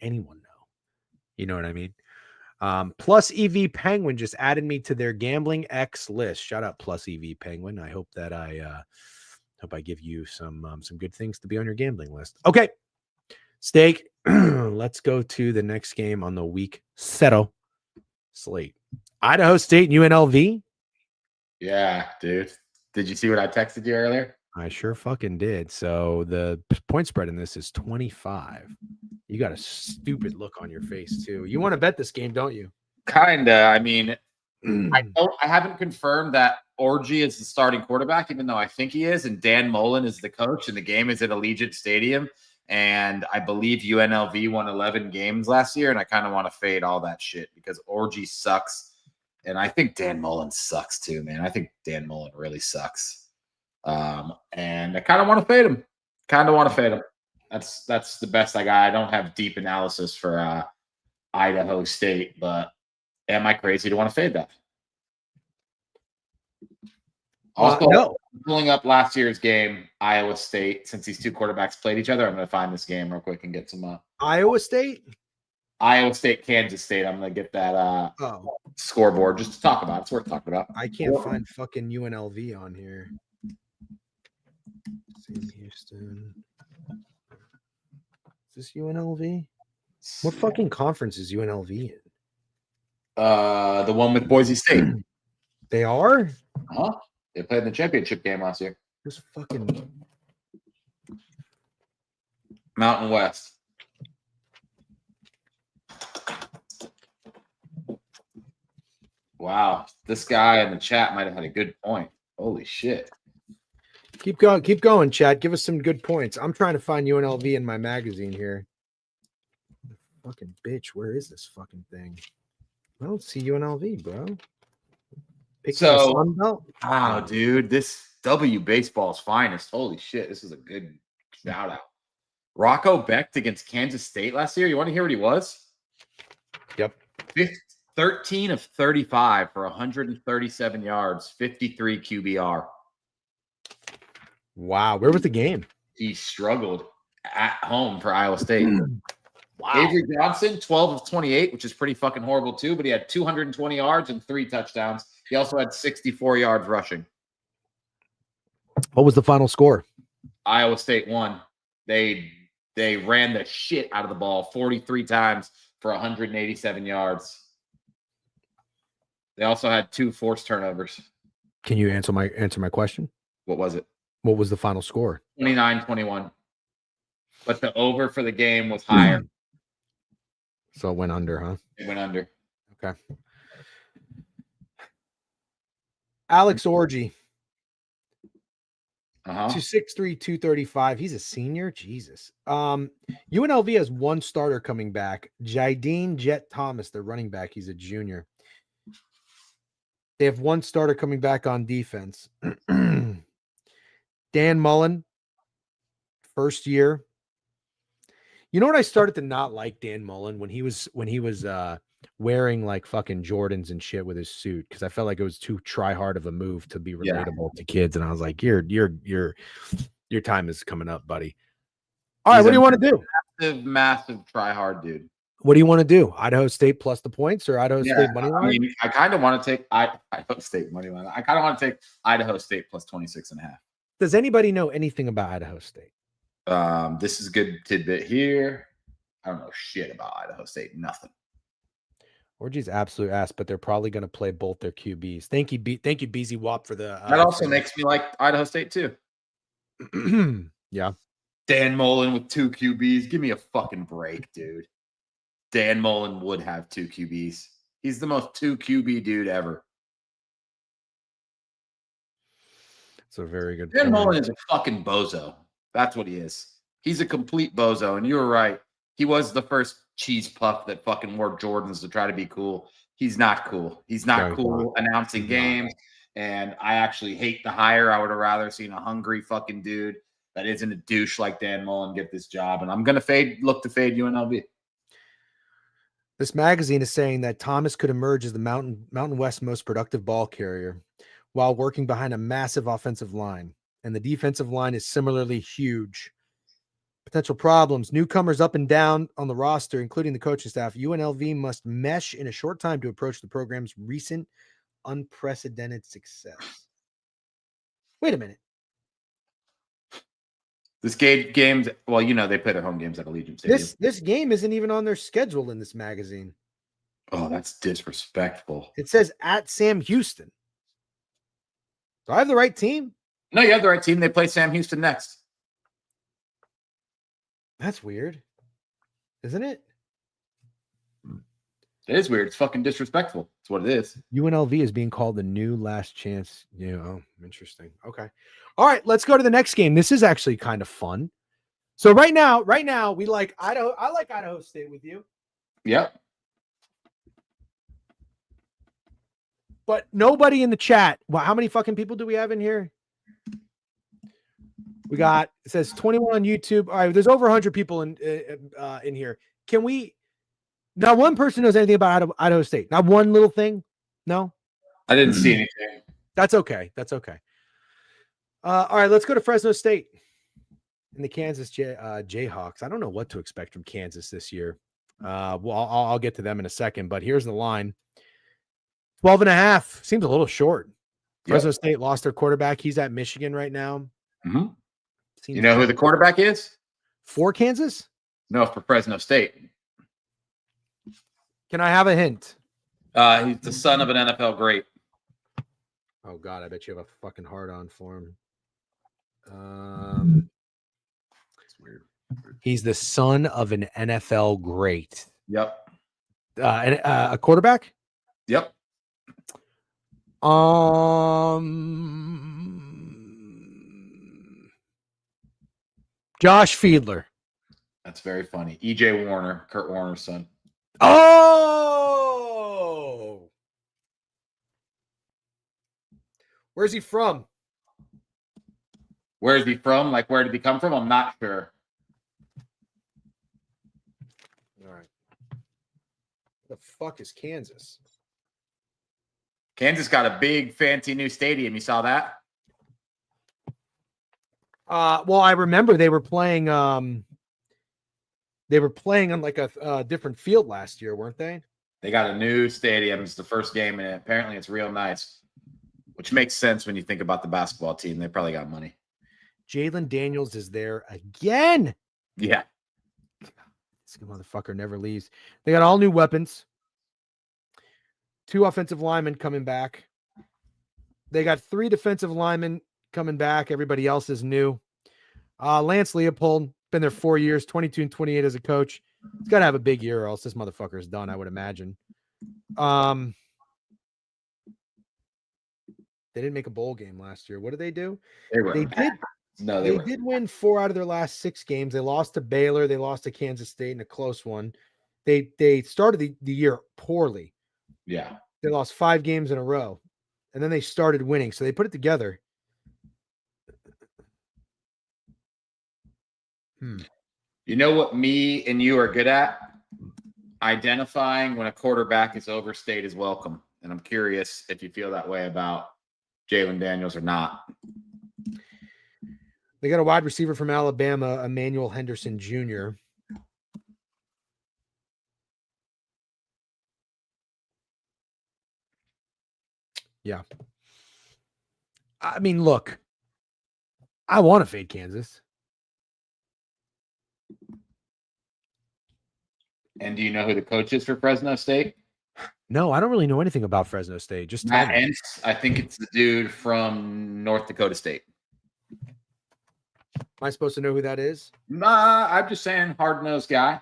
anyone know? You know what I mean? Plus EV Penguin just added me to their gambling X list. Shout out Plus EV Penguin. I hope that I give you some good things to be on your gambling list. Okay. Steak. Let's go to the next game on the week settle slate. Idaho State and UNLV. Yeah, dude. Did you see what I texted you earlier? I sure fucking did. So the point spread in this is 25. You got a stupid look on your face too. You want to bet this game, don't you? Kinda. I mean, I haven't confirmed that Orgy is the starting quarterback, even though I think he is, and Dan Mullen is the coach, and the game is at Allegiant Stadium. And I believe UNLV won 11 games last year, and I kind of want to fade all that shit because Orgy sucks. And I think Dan Mullen sucks too, man. I think Dan Mullen really sucks. And I kind of want to fade him. That's the best I got. I don't have deep analysis for Idaho State, but am I crazy to want to fade that? Also, no. Pulling up last year's game, Iowa State, since these two quarterbacks played each other, I'm going to find this game real quick and get some Iowa State, Kansas State. I'm going to get that scoreboard just to talk about. It's worth talking about. I can't find fucking UNLV on here. Sam Houston. Is this UNLV? What fucking conference is UNLV in? The one with Boise State. They are? Huh? They played in the championship game last year. Just fucking Mountain West. Wow. This guy in the chat might have had a good point. Holy shit. keep going, Chad. Give us some good points. I'm trying to find UNLV in my magazine here. Fucking bitch, where is this fucking thing? I don't see UNLV, bro. Picking the So, Sun Belt? wow, dude, this W baseball's finest. Holy shit, this is a good shout out. Rocco Becht against Kansas State last year. You want to hear what he was? Yep. 13 of 35 for 137 yards, 53 QBR. Wow, where was the game? He struggled at home for Iowa State. Wow. Avery Johnson, 12 of 28, which is pretty fucking horrible too, but he had 220 yards and 3 touchdowns. He also had 64 yards rushing. What was the final score? Iowa State won. They ran the shit out of the ball 43 times for 187 yards. They also had 2 forced turnovers. Can you answer my question? What was it? What was the final score? 29-21. But the over for the game was higher. So it went under, huh? It went under. Okay. Alex Orgy, 263, 235. He's a senior. Jesus. UNLV has one starter coming back. Jadine Jet Thomas, the running back. He's a junior. They have one starter coming back on defense. Dan Mullen, first year. You know what? I started to not like Dan Mullen when he was wearing like fucking Jordans and shit with his suit, because I felt like it was too try hard of a move to be relatable to kids, and I was like, your time is coming up, buddy. All right, what do you want to do? Massive try hard dude. What do you want to do? Idaho State plus the points or Idaho State money line? I mean, I kind of want to take Idaho State money line. I kind of want to take Idaho State plus 26.5. Does anybody know anything about Idaho State? This is a good tidbit here. I don't know shit about Idaho State. Nothing. Orgy's absolute ass, but they're probably going to play both their QBs. Thank you, BZ Wop, for the. That also makes me like Idaho State too. Yeah. Dan Mullen with 2 QBs. Give me a fucking break, dude. Dan Mullen would have 2 QBs. He's the most 2 QB dude ever. It's a very good. Dan Mullen is a fucking bozo. That's what he is. He's a complete bozo. And you were right. He was the first cheese puff that fucking wore Jordans to try to be cool. He's not cool. He's not cool announcing games. And I actually hate the hire. I would have rather seen a hungry fucking dude that isn't a douche like Dan Mullen get this job. And I'm going to look to fade UNLV. This magazine is saying that Thomas could emerge as the Mountain West most productive ball carrier while working behind a massive offensive line. And the defensive line is similarly huge. Potential problems: newcomers up and down on the roster, including the coaching staff. UNLV must mesh in a short time to approach the program's recent unprecedented success. Wait a minute. This game's, well, you know, they play their home games at Allegiant Stadium. This game isn't even on their schedule in this magazine. Oh, that's disrespectful. It says at Sam Houston. Do I have the right team? No, you have the right team. They play Sam Houston next. That's weird, isn't it? It is weird. It's fucking disrespectful. It's what it is. UNLV is being called the new last chance. Oh, interesting. Okay. All right, let's go to the next game. This is actually kind of fun. So right now, we like Idaho. I like Idaho State with you. Yep. But nobody in the chat. Well, how many fucking people do we have in here? It says 21 on YouTube. All right, there's over 100 people in here. Can we? Not one person knows anything about Idaho State. Not one little thing. No, I didn't see anything. That's okay. All right, let's go to Fresno State and the Kansas Jayhawks. I don't know what to expect from Kansas this year. Well, I'll get to them in a second, but here's the line: 12.5 seems a little short. Fresno State lost their quarterback. He's at Michigan right now. Mm-hmm. You know who the quarterback is? For Kansas? No, for Fresno State. Can I have a hint? He's the son of an NFL great. Oh God, I bet you have a fucking hard on for him. It's weird. He's the son of an NFL great. Yep. A quarterback. Yep. Josh Fiedler. That's very funny. EJ Warner, Kurt Warner's son. Oh, where's he from? Where is he from? Like, where did he come from? I'm not sure. All right. The fuck is Kansas? Kansas got a big, fancy new stadium. You saw that? Well, I remember they were playing. They were playing on like a different field last year, weren't they? They got a new stadium. It's the first game, and apparently it's real nice, which makes sense when you think about the basketball team. They probably got money. Jalen Daniels is there again. Yeah. This motherfucker never leaves. They got all new weapons. 2 offensive linemen coming back. They got 3 defensive linemen coming back. Everybody else is new. Lance Leopold, been there 4 years, 22 and 28 as a coach. He's got to have a big year or else this motherfucker is done, I would imagine. They didn't make a bowl game last year. What did they do? They did. No, they did win 4 out of their last 6 games. They lost to Baylor. They lost to Kansas State in a close one. They started the year poorly. Yeah. They lost 5 games in a row. And then they started winning. So they put it together. You know what me and you are good at? Identifying when a quarterback is overstayed his welcome. And I'm curious if you feel that way about Jalen Daniels or not. They got a wide receiver from Alabama, Emmanuel Henderson Jr. Yeah. I mean, look, I want to fade Kansas. And do you know who the coach is for Fresno State? No, I don't really know anything about Fresno State. Just Matt Entz. I think it's the dude from North Dakota State. Am I supposed to know who that is? Nah, I'm just saying hard-nosed guy.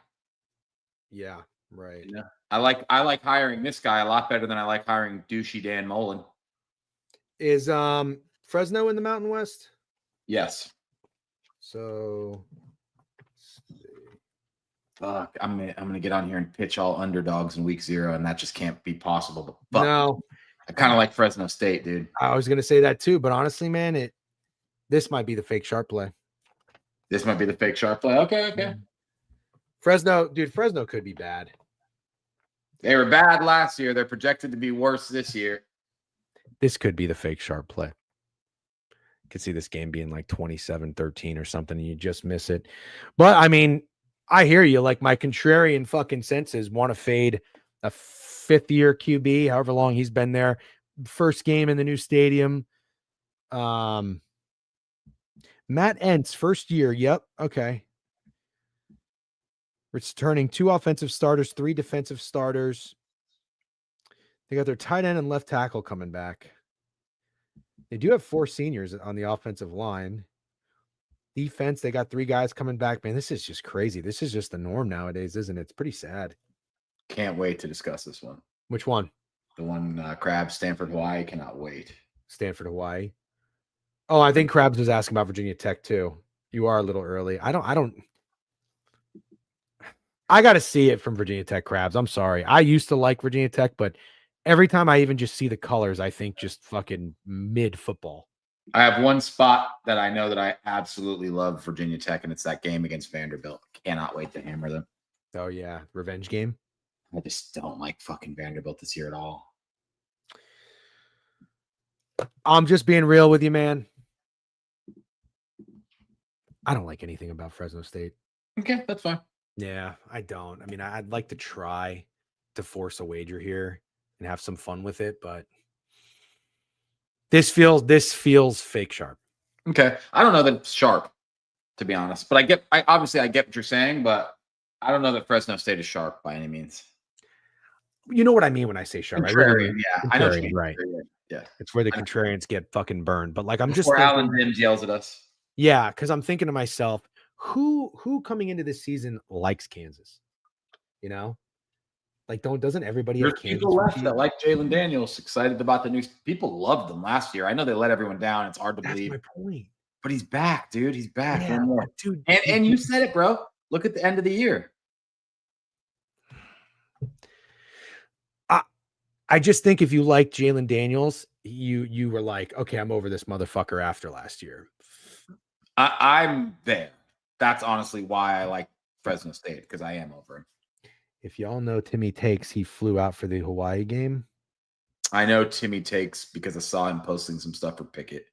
Yeah, right. Yeah. I like hiring this guy a lot better than I like hiring douchey Dan Mullen. Is Fresno in the Mountain West? Yes. So fuck, I'm gonna get on here and pitch all underdogs in week 0, and that just can't be possible. But fuck, no, I kind of like Fresno State, dude. I was gonna say that too, but honestly, man, this might be the fake sharp play. This might be the fake sharp play. Okay. Fresno could be bad. They were bad last year. They're projected to be worse this year. This could be the fake sharp play. Could see this game being like 27-13 or something, and you just miss it. But I mean, I hear you. Like, my contrarian fucking senses want to fade a 5th-year QB, however long he's been there. First game in the new stadium. Matt Entz, first year. Yep. Okay. Returning 2 offensive starters, 3 defensive starters. They got their tight end and left tackle coming back. They do have 4 seniors on the offensive line. Defense, they got 3 guys coming back. Man, this is just crazy. This is just the norm nowadays, isn't it? It's pretty sad. Can't wait to discuss this one. Which one? The one Krabs, Stanford, Hawaii. Cannot wait. Stanford, Hawaii. Oh, I think Krabs was asking about Virginia Tech too. You are a little early. I got to see it from Virginia Tech, Krabs. I'm sorry. I used to like Virginia Tech, but every time I even just see the colors, I think just fucking mid football. I have one spot that I know that I absolutely love Virginia Tech, and it's that game against Vanderbilt. Cannot wait to hammer them. Oh, yeah. Revenge game. I just don't like fucking Vanderbilt this year at all. I'm just being real with you, man. I don't like anything about Fresno State. Okay, that's fine. Yeah, I don't. I mean, I'd like to try to force a wager here and have some fun with it, but this feels fake sharp. Okay. I don't know that it's sharp, to be honest. But I obviously get what you're saying, but I don't know that Fresno State is sharp by any means. You know what I mean when I say sharp. I really Contrarian, mean yeah. I know what you contrarian, mean. right? Yeah. It's where the I know. contrarians get fucking burned. But like, I'm just Before Alan thinking, Dims yells at us. yeah, because I'm thinking to myself, who coming into this season likes Kansas? You know, like doesn't everybody There's have Kansas? people left that like Jalen Daniels, excited about the news. People loved them last year. I know they let everyone down. It's hard to That's believe. my point. But he's back, dude. He's back. Yeah, No more. dude. And you said it, bro. Look at the end of the year. I just think if you like Jalen Daniels, you were like, okay, I'm over this motherfucker after last year. I'm there. That's honestly why I like Fresno State, because I am over him. If y'all know Timmy Takes, he flew out for the Hawaii game. I know Timmy Takes because I saw him posting some stuff for Pickett.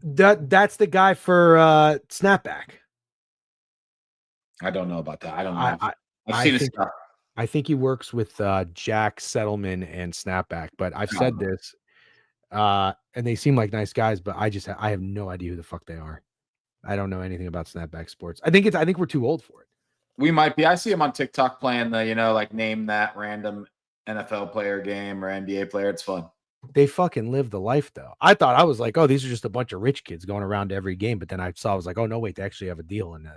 That's the guy for Snapback. I don't know about that. I don't know. I've I seen his think, stuff. I think he works with Jack Settleman and Snapback, but I've said this, and they seem like nice guys, but I have no idea who the fuck they are. I don't know anything about Snapback sports. I think we're too old for it. We might be. I see him on TikTok playing the, like name that random NFL player game or NBA player. It's fun. They fucking live the life though. I thought I was like, oh, these are just a bunch of rich kids going around to every game. But then I was like, oh no, wait, they actually have a deal and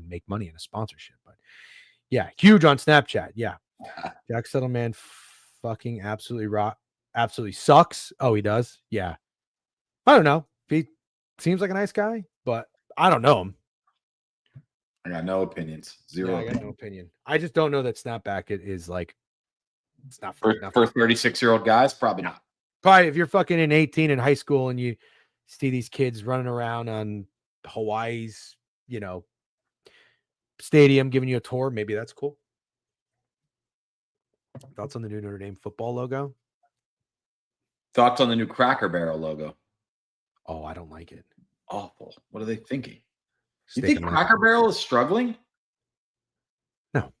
make money in a sponsorship. But yeah, huge on Snapchat. Yeah. Jack Settleman fucking absolutely sucks. Oh, he does. Yeah. I don't know. He seems like a nice guy, but I don't know him. I got no opinions. Zero. I got no opinion. I just don't know that Snapback is like, it's not for 36-year-old guys, probably not. Probably if you're fucking in 18 in high school and you see these kids running around on Hawaii's, stadium giving you a tour, maybe that's cool. Thoughts on the new Notre Dame football logo? Thoughts on the new Cracker Barrel logo? Oh, I don't like it. Awful. What are they thinking? You think Cracker Barrel is struggling? No.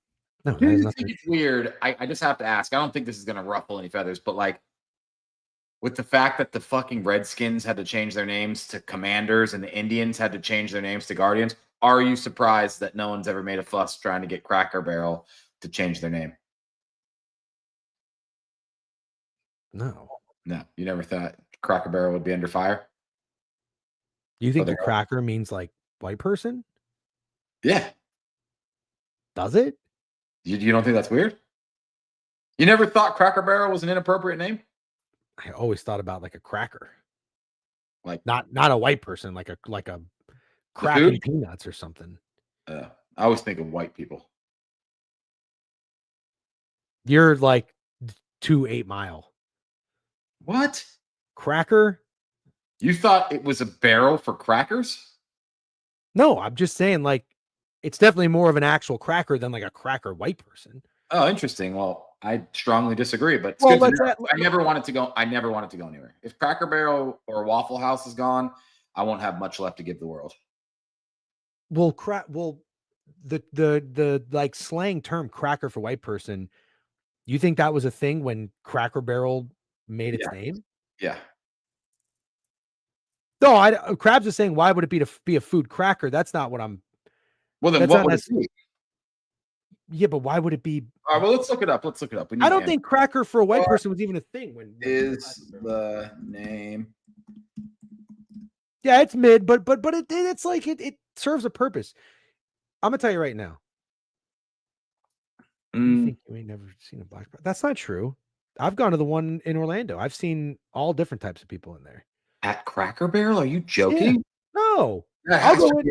Do you think it's weird? I just have to ask. I don't think this is going to ruffle any feathers, but like with the fact that the fucking Redskins had to change their names to Commanders and the Indians had to change their names to Guardians, are you surprised that no one's ever made a fuss trying to get Cracker Barrel to change their name? No, you never thought Cracker Barrel would be under fire? You think the cracker means like white person? Yeah. Does it? You don't think that's weird? You never thought Cracker Barrel was an inappropriate name? I always thought about like a cracker, like not a white person, like a cracking peanuts or something. I always think of white people. You're like 8 Mile. What? Cracker? You thought it was a barrel for crackers? No, I'm just saying like it's definitely more of an actual cracker than like a cracker white person. Oh, interesting. Well, I strongly disagree, but it's good to know. I never wanted to go anywhere. If Cracker Barrel or Waffle House is gone, I won't have much left to give the world. Well, the like slang term cracker for white person, you think that was a thing when Cracker Barrel made its name? Yeah. No, Krabs is saying, why would it be a food cracker? That's not what I'm. Well, then what would it be? Yeah, but why would it be? All right, well, let's look it up. I don't think cracker for a white person was even a thing. When is the name? Yeah, it's mid, but it's like it serves a purpose. I'm gonna tell you right now. You think you ain't never seen a black? That's not true. I've gone to the one in Orlando. I've seen all different types of people in there. At Cracker Barrel? Are you joking? Yeah. No. I'll go in.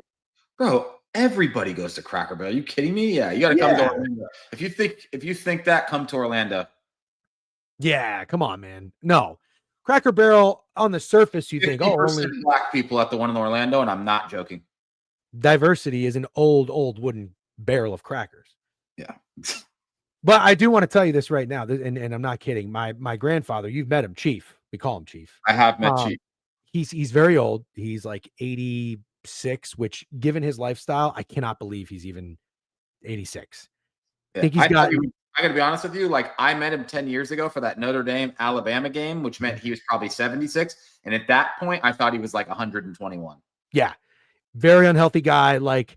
Bro, everybody goes to Cracker Barrel. Are you kidding me? Yeah, you got to come to Orlando. If you think that, come to Orlando. Yeah, come on, man. No. Cracker Barrel on the surface, you think, only black people at the one in Orlando, and I'm not joking. Diversity is an old wooden barrel of crackers. Yeah. But I do want to tell you this right now, and I'm not kidding. My grandfather, you've met him, Chief. We call him Chief. I have met Chief. He's very old. He's like 86, which given his lifestyle, I cannot believe he's even 86. Yeah. I got to be honest with you. Like I met him 10 years ago for that Notre Dame Alabama game, which meant he was probably 76. And at that point, I thought he was like 121. Yeah. Very unhealthy guy. Like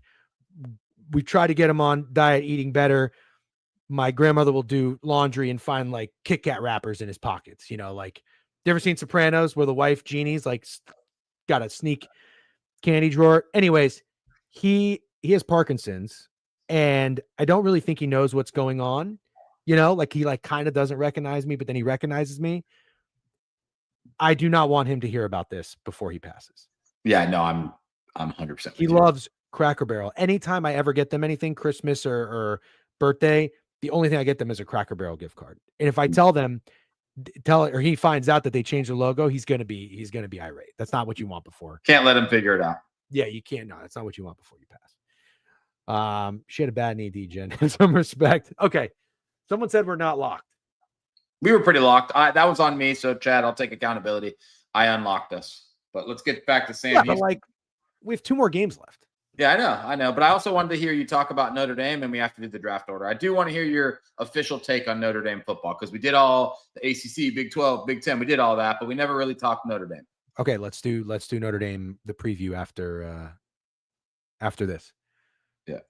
we tried to get him on diet, eating better. my grandmother will do laundry and find like Kit Kat wrappers in his pockets. Like you ever seen Sopranos where the wife Jeannie's like got a sneak candy drawer? Anyways, he has Parkinson's, and I don't really think he knows what's going on. Like he like kind of doesn't recognize me, but then he recognizes me. I do not want him to hear about this before he passes. Yeah, no, I'm 100%. He loves Cracker Barrel. Anytime I ever get them anything, Christmas or birthday, the only thing I get them is a Cracker Barrel gift card. And if I tell them, or he finds out that they changed the logo, he's gonna be irate. That's not what you want before. Can't let him figure it out. Yeah, you can't. No, that's not what you want before you pass. She had a bad knee, Jen. In some respect. Okay. Someone said we're not locked. We were pretty locked. That was on me. So, Chad, I'll take accountability. I unlocked us. But let's get back to Sam. Yeah, but like we have 2 more games left. Yeah, I know. But I also wanted to hear you talk about Notre Dame, and we have to do the draft order. I do want to hear your official take on Notre Dame football, because we did all the ACC, Big 12, Big 10. We did all that, but we never really talked Notre Dame. Okay, let's do Notre Dame, the preview after this. Yeah.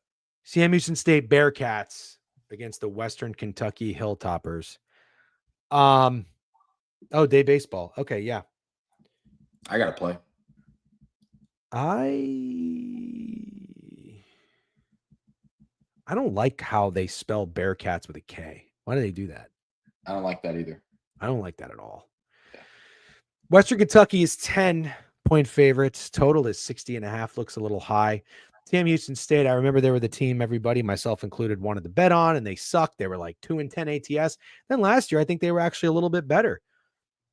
Sam Houston State Bearcats against the Western Kentucky Hilltoppers. Day baseball. Okay, yeah. I gotta play. I don't like how they spell Bearcats with a K. Why do they do that? I don't like that either. I don't like that at all. Yeah. Western Kentucky is 10-point favorites. Total is 60.5. Looks a little high. Sam Houston State, I remember they were the team everybody, myself included, wanted to bet on, and they sucked. They were like 2-10 ATS. Then last year, I think they were actually a little bit better.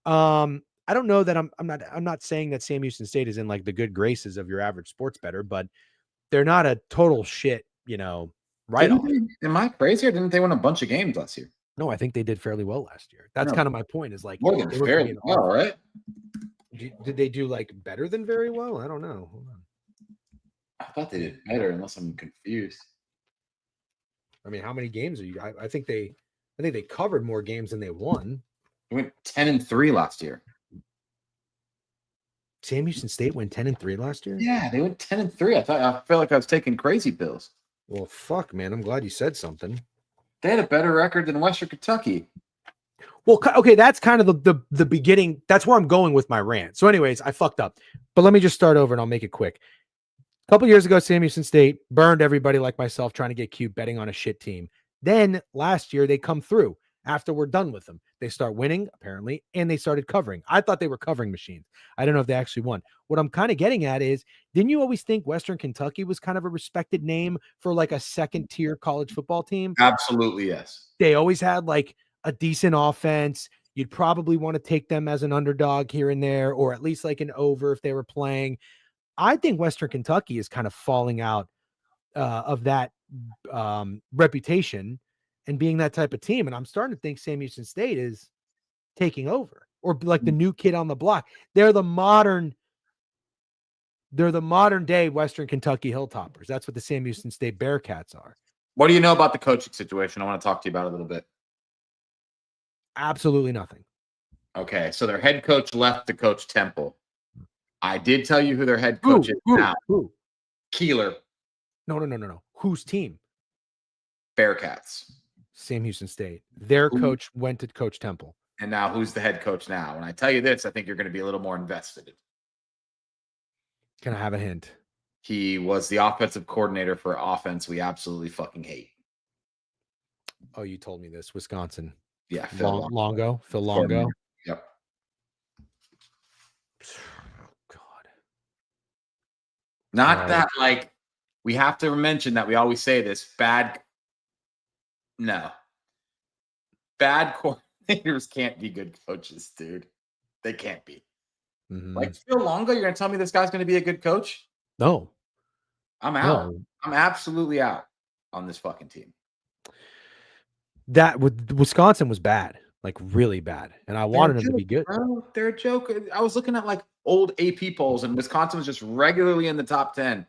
I don't know that I'm not saying that Sam Houston State is in like the good graces of your average sports bettor, but they're not a total shit, right off. Am I crazy, or didn't they win a bunch of games last year? No, I think they did fairly well last year. That's kind of my point, is like more than fairly well, right? Did they do like better than very well? I don't know. Hold on. I thought they did better, unless I'm confused. I mean, how many games are you? I think they covered more games than they won. They went 10-3 last year. Sam Houston State went 10-3 last year? Yeah, they went 10-3. I feel like I was taking crazy pills. Well, fuck, man. I'm glad you said something. They had a better record than Western Kentucky. Well, okay, that's kind of the beginning. That's where I'm going with my rant. So anyways, I fucked up. But let me just start over and I'll make it quick. A couple years ago, Sam Houston State burned everybody like myself trying to get cute, betting on a shit team. Then last year, they come through after we're done with them. They start winning, apparently, and they started covering. I thought they were covering machines. I don't know if they actually won. What I'm kind of getting at is, didn't you always think Western Kentucky was kind of a respected name for like a second-tier college football team? Absolutely, yes. They always had like a decent offense. You'd probably want to take them as an underdog here and there, or at least like an over if they were playing. I think Western Kentucky is kind of falling out of that reputation and being that type of team. And I'm starting to think Sam Houston State is taking over, or like the new kid on the block. They're the modern day Western Kentucky Hilltoppers. That's what the Sam Houston State Bearcats are. What do you know about the coaching situation? I want to talk to you about it a little bit. Absolutely nothing. Okay, so their head coach left to coach Temple. I did tell you who their head coach is now. Who? Keeler. No. Whose team? Bearcats. Sam Houston State. Their coach went to coach Temple. And now who's the head coach now? When I tell you this, I think you're going to be a little more invested. Can I have a hint? He was the offensive coordinator for offense we absolutely fucking hate. Oh, you told me this. Wisconsin. Yeah. Phil Longo. Phil Longo. Yep. God. Not that, like, we have to mention that we always say this. Bad coordinators can't be good coaches, dude. They can't be. Mm-hmm. Like Phil Longo, you're going to tell me this guy's going to be a good coach? No. I'm out. No. I'm absolutely out on this fucking team. That with Wisconsin was bad, like really bad. And I wanted them to be good. Bro, they're a joke. I was looking at like old AP polls, and Wisconsin was just regularly in the top 10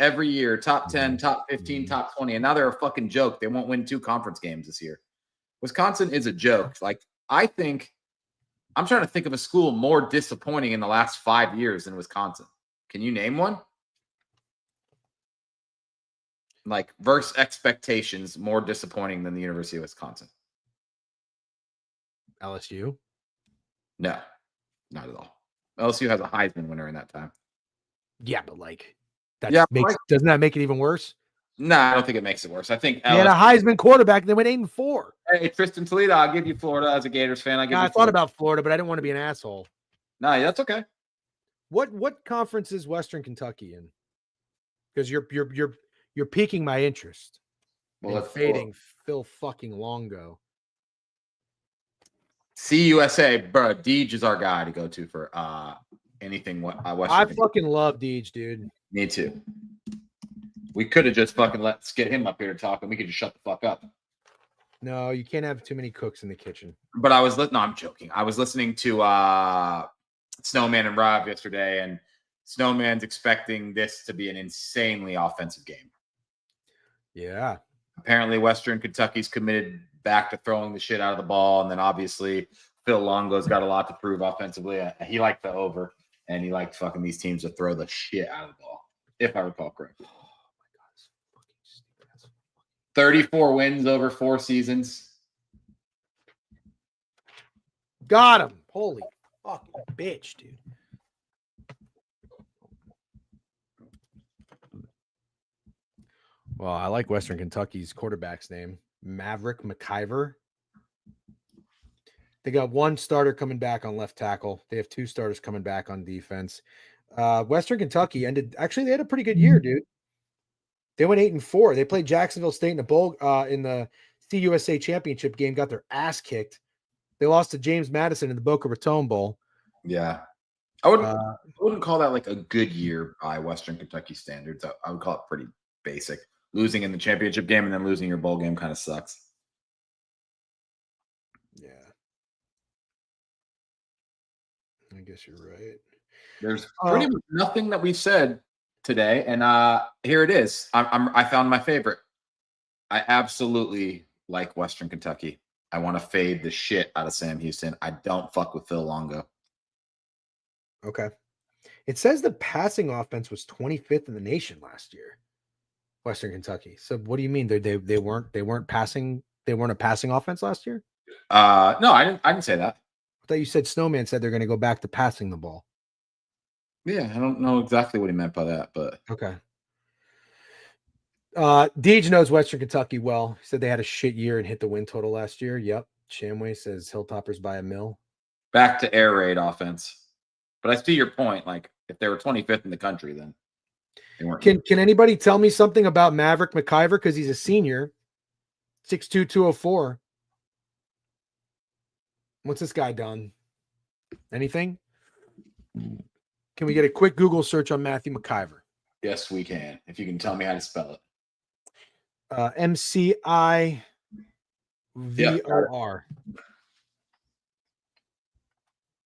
every year, top 10, top 15, top 20. And now they're a fucking joke. They won't win 2 conference games this year. Wisconsin is a joke. Like, I'm trying to think of a school more disappointing in the last 5 years than Wisconsin. Can you name one? like versus expectations, more disappointing than the University of Wisconsin? LSU. No, not at all. LSU has a Heisman winner in that time. Yeah, but like that Yeah, makes doesn't that make it even worse? No, I don't think it makes it worse. I think They had a Heisman quarterback and they went 8-4. Hey, Tristan Toledo, I'll give you Florida as a Gators fan. I thought about Florida, but I didn't want to be an asshole. No, that's okay. What conference is Western Kentucky in? Because you're piquing my interest. Well, and fading Phil fucking Longo. CUSA, bro. Deej is our guy to go to for anything. Western I fucking love Deej, dude. Me too. We could have just fucking let's get him up here to talk, and we could just shut the fuck up. No, you can't have too many cooks in the kitchen. But I'm joking. I was listening to Snowman and Rob yesterday, and Snowman's expecting this to be an insanely offensive game. Yeah. Apparently, Western Kentucky's committed back to throwing the shit out of the ball, and then obviously Phil Longo's got a lot to prove offensively. He liked the over, and he liked fucking these teams to throw the shit out of the ball, if I recall correctly. 34 wins over 4 seasons. Got him. Holy fucking bitch, dude. Well, I like Western Kentucky's quarterback's name, Maverick McIver. They got one starter coming back on left tackle. They have 2 starters coming back on defense. Western Kentucky they had a pretty good year, dude. They went 8-4. They played Jacksonville State in the bowl in the CUSA championship game, got their ass kicked. They lost to James Madison in the Boca Raton Bowl. Yeah. I wouldn't call that like a good year by Western Kentucky standards. I would call it pretty basic. Losing in the championship game and then losing your bowl game kind of sucks. Yeah. I guess you're right. There's pretty much nothing that we've said today, and here it is. I found my favorite. I absolutely like Western Kentucky. I want to fade the shit out of Sam Houston. I don't fuck with Phil Longo. Okay. It says the passing offense was 25th in the nation last year. Western Kentucky. So what do you mean they weren't passing? They weren't a passing offense last year? No, I didn't say that. I thought you said Snowman said they're going to go back to passing the ball. Yeah, I don't know exactly what he meant by that, but okay. Deej knows Western Kentucky well. He said they had a shit year and hit the win total last year. Yep. Shamway says Hilltoppers by a mill. Back to air raid offense. But I see your point. Like, if they were 25th in the country, then they weren't. Can anybody tell me something about Maverick McIver? Because he's a senior. 6'2", 204. What's this guy done? Anything? Can we get a quick Google search on Matthew McIver? Yes, we can. If you can tell me how to spell it. MCIVOR.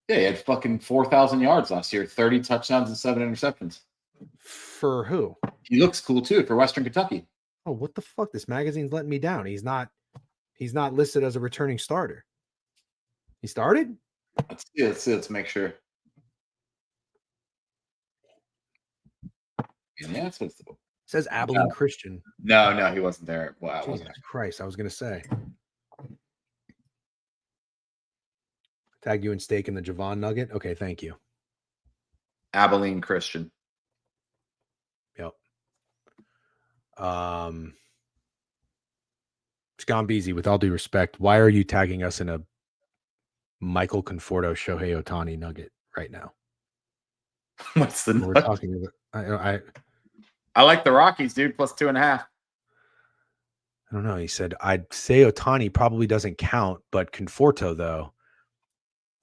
Yeah, he had fucking 4,000 yards last year, 30 touchdowns and 7 interceptions. For who? He looks cool too for Western Kentucky. Oh, what the fuck? This magazine's letting me down. He's not listed as a returning starter. He started? Let's see. Let's make sure. Yeah, it says Abilene Christian. No, he wasn't there. Wow, Jesus Christ, I was gonna say. Tag you in steak in the Javon Nugget. Okay, thank you. Abilene Christian. Yep. Scambeezy, with all due respect, why are you tagging us in a Michael Conforto Shohei Ohtani nugget right now? What's the we're talking about? I like the Rockies, dude, plus 2.5. I don't know. He said, I'd say Ohtani probably doesn't count, but Conforto, though.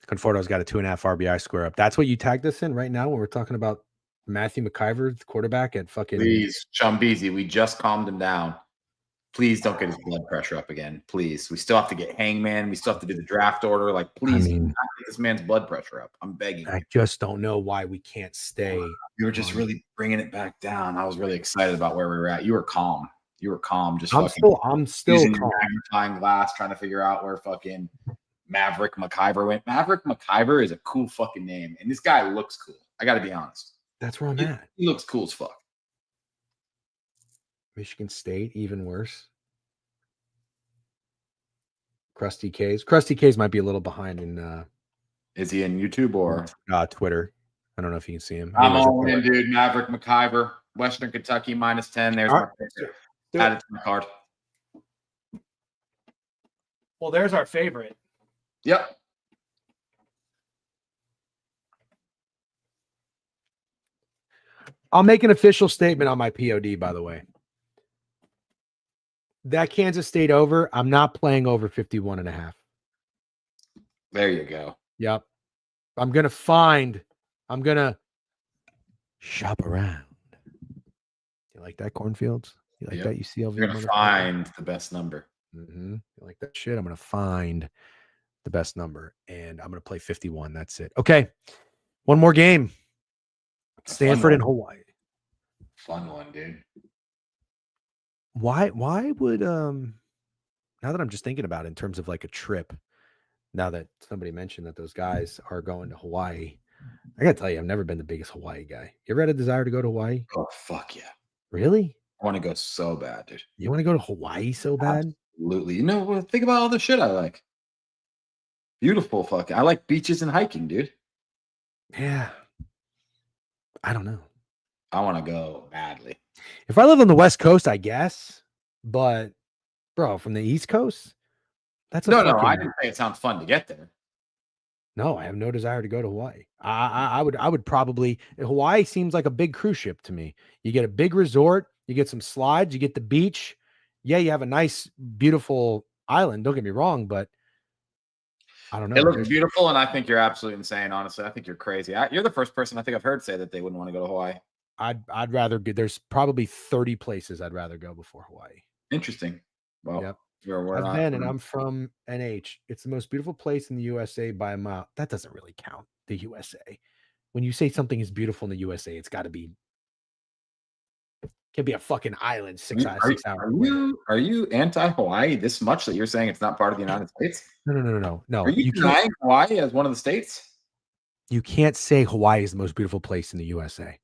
Conforto's got a 2.5 RBI square up. That's what you tagged us in right now when we're talking about Matthew McIver, the quarterback at fucking. Please, Chumbeezy, we just calmed him down. Please don't get his blood pressure up again. Please. We still have to get Hangman. We still have to do the draft order. Like, please, get this man's blood pressure up. I'm begging. I just don't know why we can't stay. You were just really bringing it back down. I was really excited about where we were at. You were calm. Just I'm still using calm. Magnifying glass, trying to figure out where fucking Maverick McIver went. Maverick McIver is a cool fucking name, and this guy looks cool. I got to be honest. That's where I'm at. He looks cool as fuck. Michigan State, even worse. Krusty K's might be a little behind in Is he in YouTube or Twitter. I don't know if you can see him. I'm Anyways, all in, dude. Maverick McIver, Western Kentucky -10. There's my pick. Add it to my card. Well, there's our favorite. Yep. I'll make an official statement on my POD, by the way. That Kansas State over, I'm not playing over 51.5. There you go. Yep. I'm going to shop around. You like that, Cornfields? You like that, UCLV? You're going to find the best number. You like that shit? I'm going to find the best number, and I'm going to play 51. That's it. Okay. One more game. Stanford and Hawaii. Fun one, dude. Why would now that I'm just thinking about it in terms of like a trip, now that somebody mentioned that those guys are going to Hawaii, I gotta tell you, I've never been the biggest Hawaii guy. You ever had a desire to go to Hawaii? Oh, fuck yeah. Really? I want to go so bad, dude. You want to go to Hawaii so bad? Absolutely. You know, think about all the shit I like. Beautiful fucking. I like beaches and hiking, dude. Yeah. I don't know. I want to go badly. If I live on the West Coast, I guess. But, bro, from the East Coast, that's no. I didn't say it sounds fun to get there. No, I have no desire to go to Hawaii. I would probably. Hawaii seems like a big cruise ship to me. You get a big resort, you get some slides, you get the beach. Yeah, you have a nice, beautiful island. Don't get me wrong, but I don't know. It looks beautiful, and I think you're absolutely insane. Honestly, I think you're crazy. You're the first person I think I've heard say that they wouldn't want to go to Hawaii. I'd rather go. There's probably 30 places I'd rather go before Hawaii. Interesting. Well, yep. I've been, and I'm from NH. It's the most beautiful place in the USA by a mile. That doesn't really count. The USA. When you say something is beautiful in the USA, it's got to be. Can be a fucking island 6 hours. Are you anti-Hawaii this much that you're saying it's not part of the United States? No. Are you denying Hawaii as one of the states? You can't say Hawaii is the most beautiful place in the USA.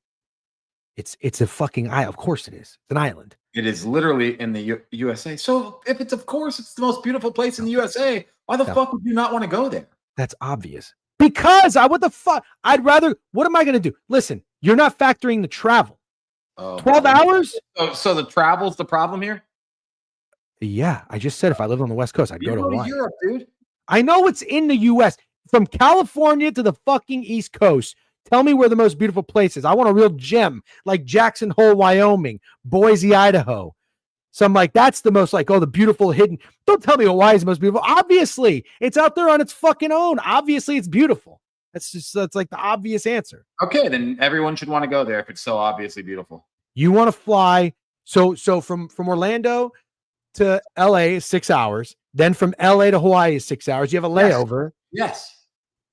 It's a fucking island. Of course it is. It's an island. It is literally in the USA. So if it's it's the most beautiful place in the USA, why the fuck would you not want to go there? That's obvious. Because what the fuck? I'd rather. What am I going to do? Listen, you're not factoring the travel. 12 hours? So the travel's the problem here? Yeah, I just said if I lived on the West Coast, I'd go to Hawaii. Europe, dude. I know it's in the U.S. From California to the fucking East Coast. Tell me where the most beautiful place is. I want a real gem like Jackson Hole, Wyoming, Boise, Idaho. So I'm like, that's the most the beautiful hidden. Don't tell me Hawaii is the most beautiful. Obviously, it's out there on its fucking own. Obviously, it's beautiful. That's like the obvious answer. Okay, then everyone should want to go there if it's so obviously beautiful. You want to fly. So from Orlando to LA is 6 hours. Then from LA to Hawaii is 6 hours. You have a layover. Yes.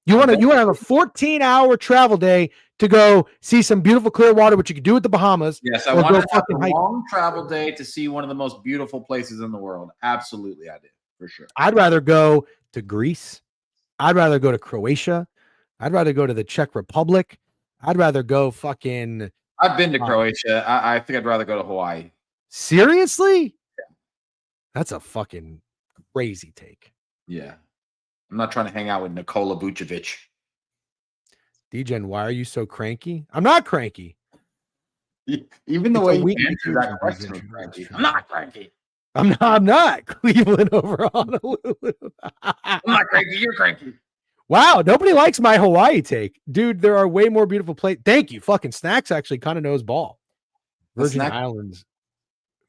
You want to have a 14-hour travel day to go see some beautiful clear water, which you could do at the Bahamas. Yes, I want to have a long travel day to see one of the most beautiful places in the world. Absolutely, I do, for sure. I'd rather go to Greece. I'd rather go to Croatia. I'd rather go to the Czech Republic. I'd rather go fucking... I've been to Croatia. I think I'd rather go to Hawaii. Seriously? Yeah. That's a fucking crazy take. Yeah. I'm not trying to hang out with Nikola Vucevic. DGen, why are you so cranky? I'm not cranky. Even the way you answer that question, cranky. I'm not cranky. I'm not. Cleveland over Honolulu. I'm not cranky. You're cranky. Wow, nobody likes my Hawaii take. Dude, there are way more beautiful places. Thank you. Fucking Snacks actually kind of knows ball. Virgin Islands,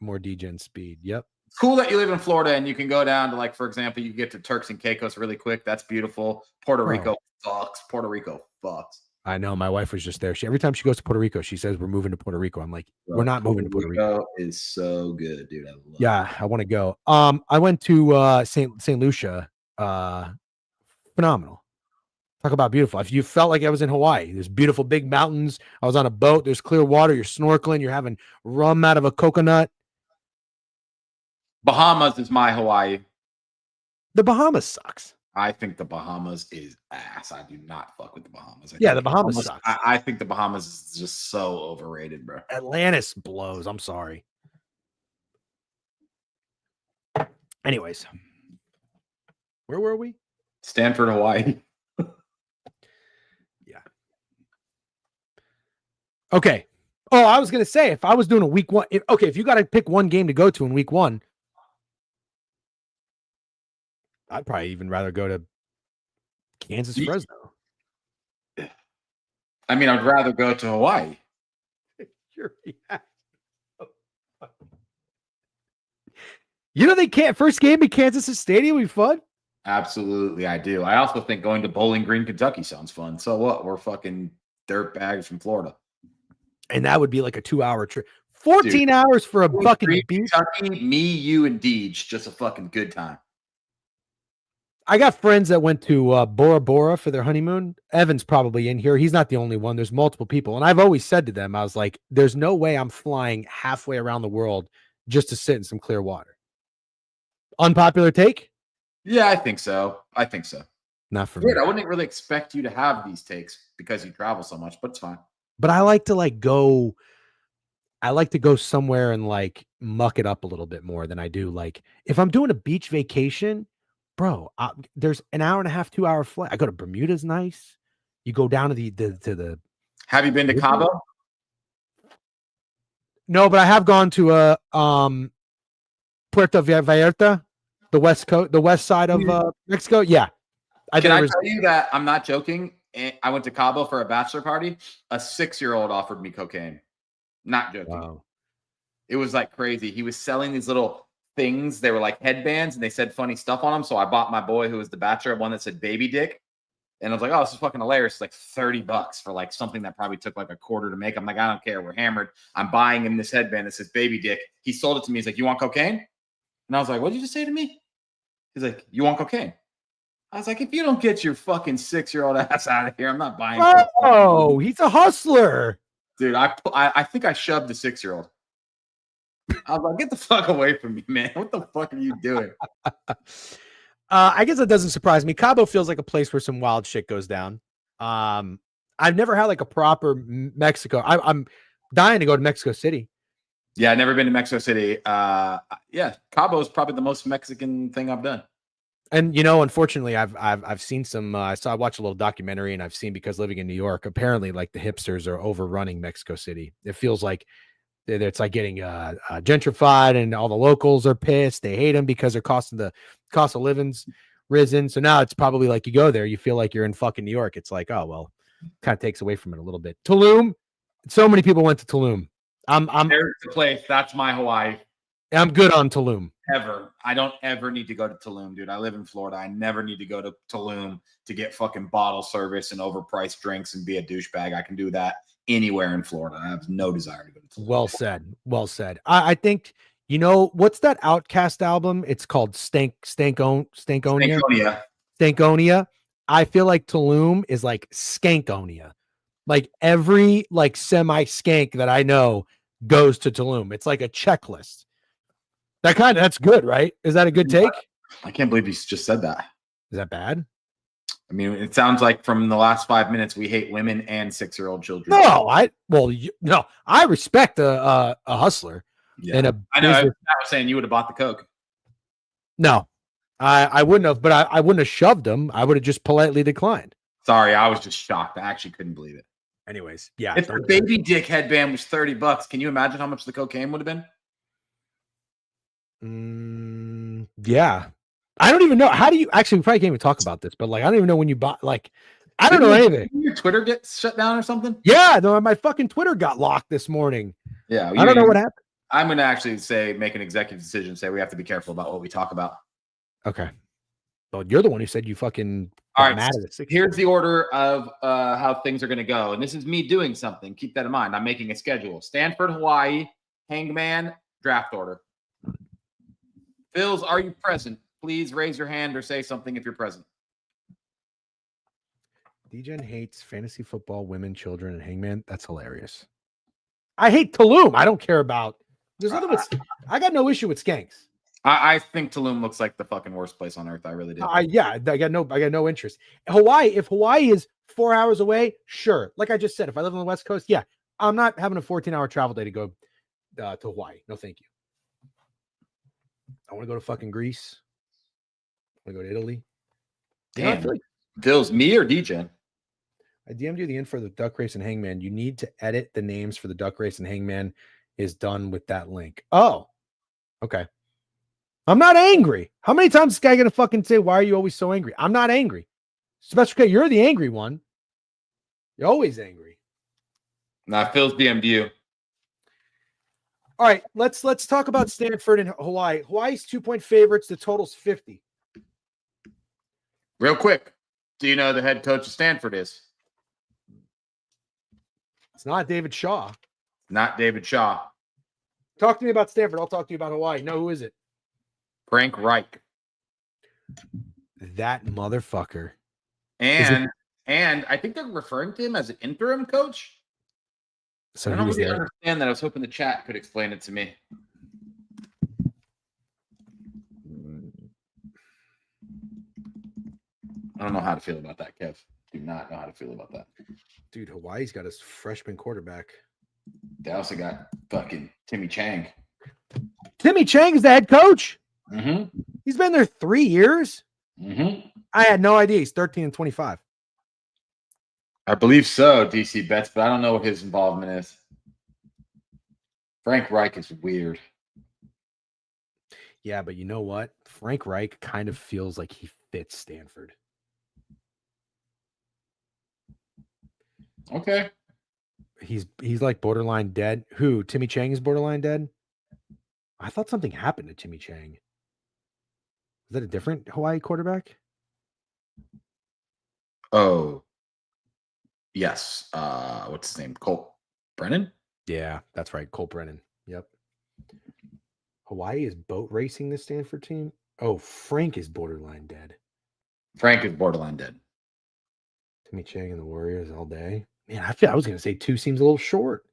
more DGen speed. Yep. It's cool that you live in Florida and you can go down to, for example, you get to Turks and Caicos really quick. That's beautiful. Puerto Rico fucks. Puerto Rico fucks. I know. My wife was just there. Every time she goes to Puerto Rico, she says, we're moving to Puerto Rico. I'm like, we're not moving to Puerto Rico. Is so good, dude. I love it. I want to go. I went to St. Lucia. Phenomenal. Talk about beautiful. If you felt like I was in Hawaii, there's beautiful big mountains. I was on a boat. There's clear water. You're snorkeling. You're having rum out of a coconut. Bahamas is my Hawaii. The Bahamas sucks. I think the Bahamas is ass. I do not fuck with the Bahamas. The Bahamas sucks. I think the Bahamas is just so overrated, bro. Atlantis blows. I'm sorry. Anyways, where were we? Stanford, Hawaii. Okay. Oh, I was gonna say if I was doing a week one, if you got to pick one game to go to in week one, I'd probably even rather go to Kansas Fresno. I mean, I'd rather go to Hawaii. You know they can't first game in Kansas Stadium be fun. Absolutely, I do. I also think going to Bowling Green, Kentucky sounds fun. So what? We're fucking dirt bags from Florida. And that would be like a 2-hour trip. 14 hours for a fucking beach. Kentucky, me, you, and Deej. Just a fucking good time. I got friends that went to Bora Bora for their honeymoon. Evan's probably in here. He's not the only one. There's multiple people. And I've always said to them, I was like, there's no way I'm flying halfway around the world just to sit in some clear water. Unpopular take? Yeah, I think so. Not for me. I wouldn't really expect you to have these takes because you travel so much, but it's fine. But I like to go somewhere and like muck it up a little bit more than I do. Like if I'm doing a beach vacation, bro, there's an hour and a half, 2-hour flight. I go to Bermuda's nice. You go down to the. Have you been to Cabo? No, but I have gone to Puerto Vallarta, the west coast, the west side of Mexico. Yeah. Can I tell you that I'm not joking? I went to Cabo for a bachelor party. A 6-year-old offered me cocaine. Not joking. Wow. It was like crazy. He was selling these little things. They were like headbands and they said funny stuff on them. So I bought my boy who was the bachelor one that said baby dick. And I was like, oh, this is fucking hilarious. It's like $30 for like something that probably took like a quarter to make. I'm like, I don't care. We're hammered. I'm buying him this headband that says baby dick. He sold it to me. He's like, you want cocaine? And I was like, what did you just say to me? He's like, you want cocaine? I was like, if you don't get your fucking 6-year-old ass out of here, I'm not buying. Oh, he's a hustler. Dude, I think I shoved the 6-year-old. I was like, get the fuck away from me, man. What the fuck are you doing? I guess that doesn't surprise me. Cabo feels like a place where some wild shit goes down. I've never had like a proper Mexico. I'm dying to go to Mexico City. Yeah, I've never been to Mexico City. Yeah, Cabo is probably the most Mexican thing I've done. And unfortunately, I've seen some. I watched a little documentary, and I've seen, because living in New York, apparently, like the hipsters are overrunning Mexico City. It feels like it's like getting gentrified, and all the locals are pissed. They hate them because their cost of living's risen. So now it's probably like you go there, you feel like you're in fucking New York. It's like, oh well, kind of takes away from it a little bit. Tulum. So many people went to Tulum. There's the place. That's my Hawaii. I'm good on Tulum. Ever. I don't ever need to go to Tulum, dude. I live in Florida. I never need to go to Tulum to get fucking bottle service and overpriced drinks and be a douchebag. I can do that anywhere in Florida. I have no desire to go to Tulum. Well said. Well said. I think, what's that Outcast album? It's called Stankonia. Stankonia. I feel like Tulum is like Skankonia. Like every like semi-skank that I know goes to Tulum. It's like a checklist. That's good, right? Is that a good take? I can't believe you just said that. Is that bad? I mean, it sounds like from the last 5 minutes, we hate women and 6-year-old children. No, I respect a hustler. Yeah. And I know. I was saying you would have bought the Coke. No, I wouldn't have, but I wouldn't have shoved him. I would have just politely declined. Sorry, I was just shocked. I actually couldn't believe it. Anyways, yeah. If the baby dick headband was $30, can you imagine how much the cocaine would have been? Yeah. I don't even know. How do you actually? We probably can't even talk about this, but like, I don't even know when you bought. Like, I don't know anything. Your Twitter get shut down or something? Yeah, no, my fucking Twitter got locked this morning. Yeah, I don't know what happened. I'm going to actually make an executive decision. Say we have to be careful about what we talk about. Okay. Well, you're the one who said you fucking. All right. Here's the order of how things are going to go, and this is me doing something. Keep that in mind. I'm making a schedule. Stanford, Hawaii, Hangman, draft order. Phils, are you present? Please raise your hand or say something if you're present. DGen hates fantasy football, women, children, and Hangman. That's hilarious. I hate Tulum. I don't care about. There's nothing with. I got no issue with skanks. I think Tulum looks like the fucking worst place on earth. I really do. Yeah, I got no interest. Hawaii. If Hawaii is 4 hours away, sure. Like I just said, if I live on the West Coast, yeah, I'm not having a 14-hour travel day to go to Hawaii. No, thank you. I want to go to fucking Greece. I want to go to Italy. You know, I Damn. feel like Dill's me or DJ? I DM'd you the info for the duck race and hangman. You need to edit the names for the duck race and hangman is done with that link. Oh, okay. I'm not angry. How many times is this guy gonna fucking say, why are you always so angry? I'm not angry. Special K, you're the angry one. You're always angry. Nah, Phil's DM'd you. All right, let's talk about Stanford and Hawaii. Hawaii's 2-point favorites. The total's 50. Real quick, do you know the head coach of Stanford is? It's not David Shaw. Not David Shaw. Talk to me about Stanford. I'll talk to you about Hawaii. No, who is it? Frank Reich. That motherfucker. And I think they're referring to him as an interim coach. So I he don't was really there. understand that. I was hoping the chat could explain it to me. I don't know how to feel about that, Kev. Do not know how to feel about that. Dude, Hawaii's got his freshman quarterback. They also got fucking Timmy Chang. Timmy Chang is the head coach. Mm-hmm. He's been there 3 years. Mm-hmm. I had no idea. He's 13-25. I believe so, DC Bets, but I don't know what his involvement is. Frank Reich is weird. Yeah, but you know what? Frank Reich kind of feels like he fits Stanford. Okay. He's like borderline dead. Who? Timmy Chang is borderline dead? I thought something happened to Timmy Chang. Is that a different Hawaii quarterback? Oh. Yes. What's his name? Colt Brennan? Yeah, that's right. Colt Brennan. Yep. Hawaii is boat racing the Stanford team. Oh, Frank is borderline dead. Frank is borderline dead. Timmy Chang and the Warriors all day. Man, I was going to say 2 seems a little short.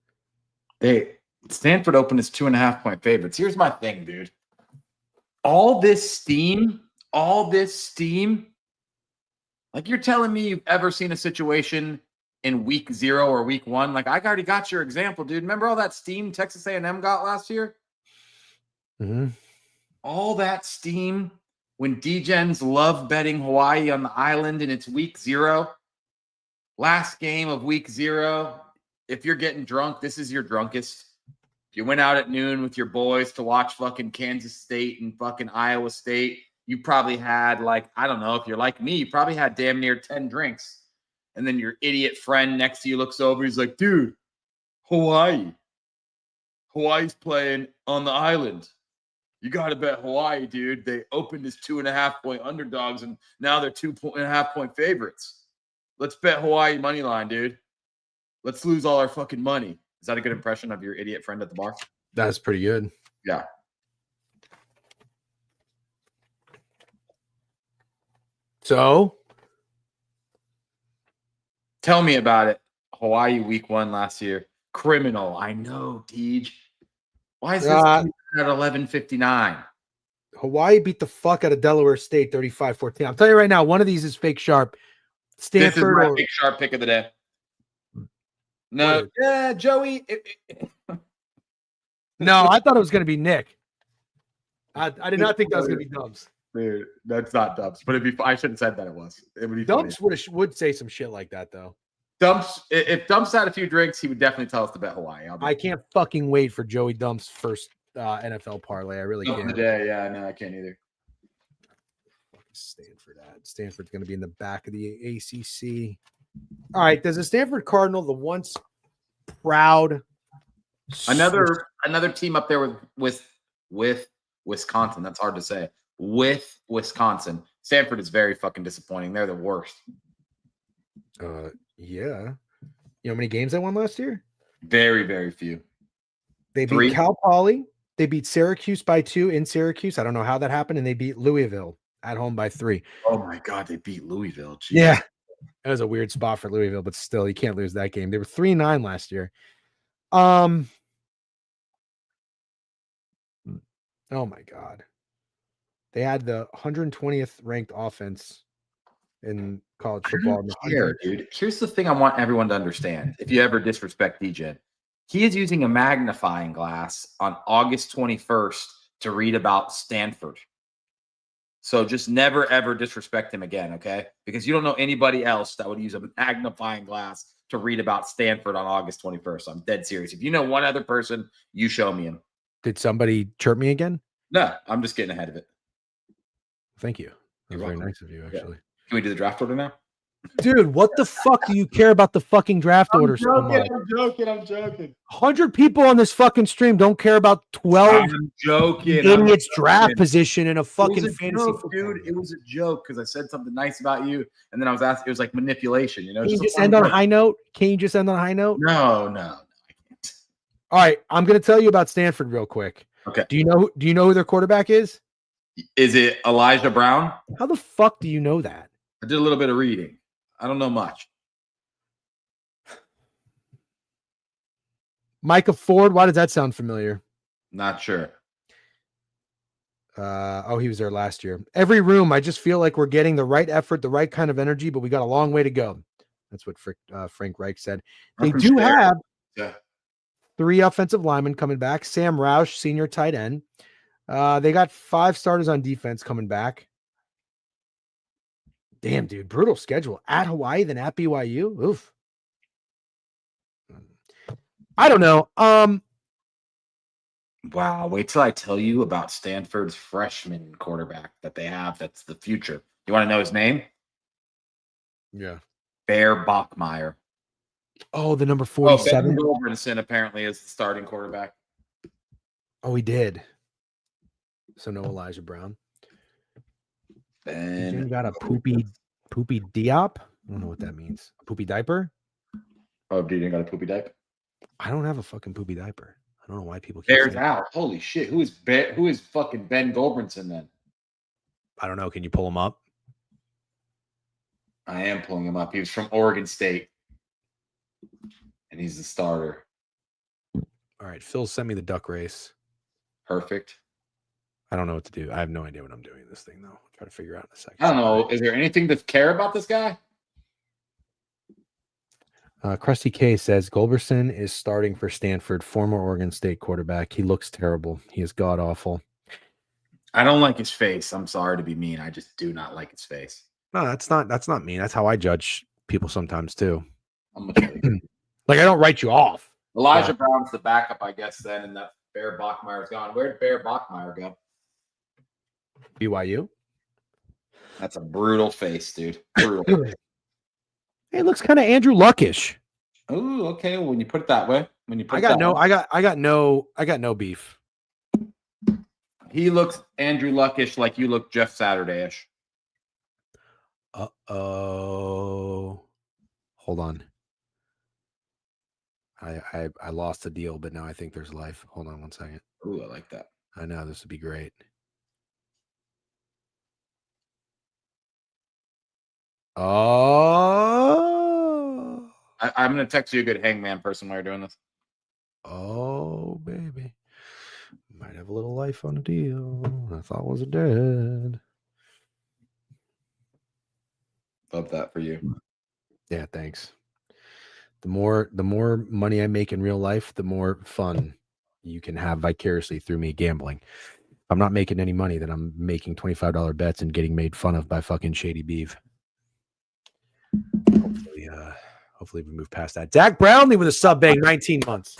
Stanford opened as 2.5-point favorites. Here's my thing, dude. All this steam. Like, you're telling me you've ever seen a situation in week 0 or week 1? Like, I already got your example, dude. Remember all that steam Texas A&M got last year? Mm-hmm. All that steam when D-Gens love betting Hawaii on the island and it's week 0. Last game of week 0. If you're getting drunk, this is your drunkest. If you went out at noon with your boys to watch fucking Kansas State and fucking Iowa State, you probably had, like, I don't know, if you're like me, you probably had damn near 10 drinks. And then your idiot friend next to you looks over. He's like, dude, Hawaii's playing on the island. You got to bet Hawaii, dude. They opened as 2.5-point underdogs, and now they're 2.5-point favorites. Let's bet Hawaii money line, dude. Let's lose all our fucking money. Is that a good impression of your idiot friend at the bar? That's pretty good. Yeah. So, tell me about it. Hawaii week 1 last year. Criminal. I know, Deej. Why is this at 11:59? Hawaii beat the fuck out of Delaware State 35-14. I'll tell you right now, one of these is fake sharp. Stanford This is my or big sharp pick of the day. No, yeah, Joey. no, I thought it was going to be Nick. I did not think that was going to be Dubs. Dude, that's not Dubs. But I shouldn't have said that it was. It would be Dubs would say some shit like that though. If Dumps had a few drinks, he would definitely tell us to bet Hawaii. I can't fucking wait for Joey Dumps' first NFL parlay. I really can't. Yeah, no, I can't either. Stanford's going to be in the back of the ACC. All right, there's a Stanford Cardinal, the once proud. Another team up there with Wisconsin. That's hard to say. With Wisconsin, Stanford is very fucking disappointing. They're the worst. Yeah. You know how many games they won last year? Very, very few. They beat Cal Poly. They beat Syracuse by 2 in Syracuse. I don't know how that happened. And they beat Louisville at home by 3. Oh my God, they beat Louisville. Jeez. Yeah. That was a weird spot for Louisville, but still, you can't lose that game. They were 3-9 last year. Oh my God. They had the 120th ranked offense in college football. Dude. Here's the thing I want everyone to understand. If you ever disrespect DJ, he is using a magnifying glass on August 21st to read about Stanford. So just never, ever disrespect him again, okay? Because you don't know anybody else that would use a magnifying glass to read about Stanford on August 21st. I'm dead serious. If you know one other person, you show me him. Did somebody chirp me again? No, I'm just getting ahead of it. Thank you. That was You're very welcome. nice of you, actually. Can we do the draft order now? Dude, what the fuck do you care about the fucking draft order so much? I'm joking. 100 people on this fucking stream don't care about 12 I'm joking. idiots draft position in a fucking it was a fantasy joke, football dude. game. It was a joke because I said something nice about you, and then I was asked. It was like manipulation, you know. Can you a just fun end on a joke. high note? Can you just end on a high note? No, I can't. All right, I'm going to tell you about Stanford real quick. Okay. Do you know who their quarterback is? Is it Elijah Brown? How the fuck do you know that? I did a little bit of reading. I don't know much. Micah Ford, why does that sound familiar? Not sure. He was there last year. Every room, I just feel like we're getting the right effort, the right kind of energy, but we got a long way to go. That's what Frank Reich said. They I'm do sure. have Yeah. 3 offensive linemen coming back. Sam Roush, senior tight end. They got 5 starters on defense coming back. Damn, dude, brutal schedule. At Hawaii, then at BYU. Oof. I don't know. Wow. Wait till I tell you about Stanford's freshman quarterback that they have. That's the future. You want to know his name? Yeah. Bear Bachmeier. Oh, the number Ben 47. Gulbranson apparently is the starting quarterback. Oh, he did. So no Elijah Brown. Ben Jim got a poopy Diop. I don't know what that means. A poopy diaper? Oh, dude, you got a poopy diaper? I don't have a fucking poopy diaper. I don't know why people keep Bears saying out. Holy shit. Who is fucking Ben Gulbranson then? I don't know. Can you pull him up? I am pulling him up. He was from Oregon State. And he's the starter. All right. Phil sent me the duck race. Perfect. I don't know what to do. I have no idea what I'm doing in this thing, though. I'll try to figure out in a second. I don't know. Is there anything to care about this guy? Krusty K says Gulberson is starting for Stanford, former Oregon State quarterback. He looks terrible. He is god awful. I don't like his face. I'm sorry to be mean. I just do not like his face. No, that's not mean. That's how I judge people sometimes too. I'm gonna tell you. Like I don't write you off. Elijah Brown's the backup, I guess, then, and that Bear Bachmeier's gone. Where did Bear Bachmeier go? BYU. That's a brutal face, dude. Brutal. Hey, it looks kind of Andrew Luckish. Oh, okay. Well, when you put it that way, I got no beef. He looks Andrew Luckish like you look Jeff Saturday-ish. Uh-oh. Hold on. I lost the deal, but now I think there's life. Hold on one second. Ooh, I like that. I know this would be great. Oh. I'm going to text you a good hangman person while you're doing this. Oh, baby. Might have a little life on the deal. I thought was dead. Love that for you. Yeah, thanks. The more money I make in real life, the more fun you can have vicariously through me gambling. If I'm not making any money, then I'm making $25 bets and getting made fun of by fucking Shady Beef. Hopefully we move past that. Dak Brownlee with a sub bang, 19 months.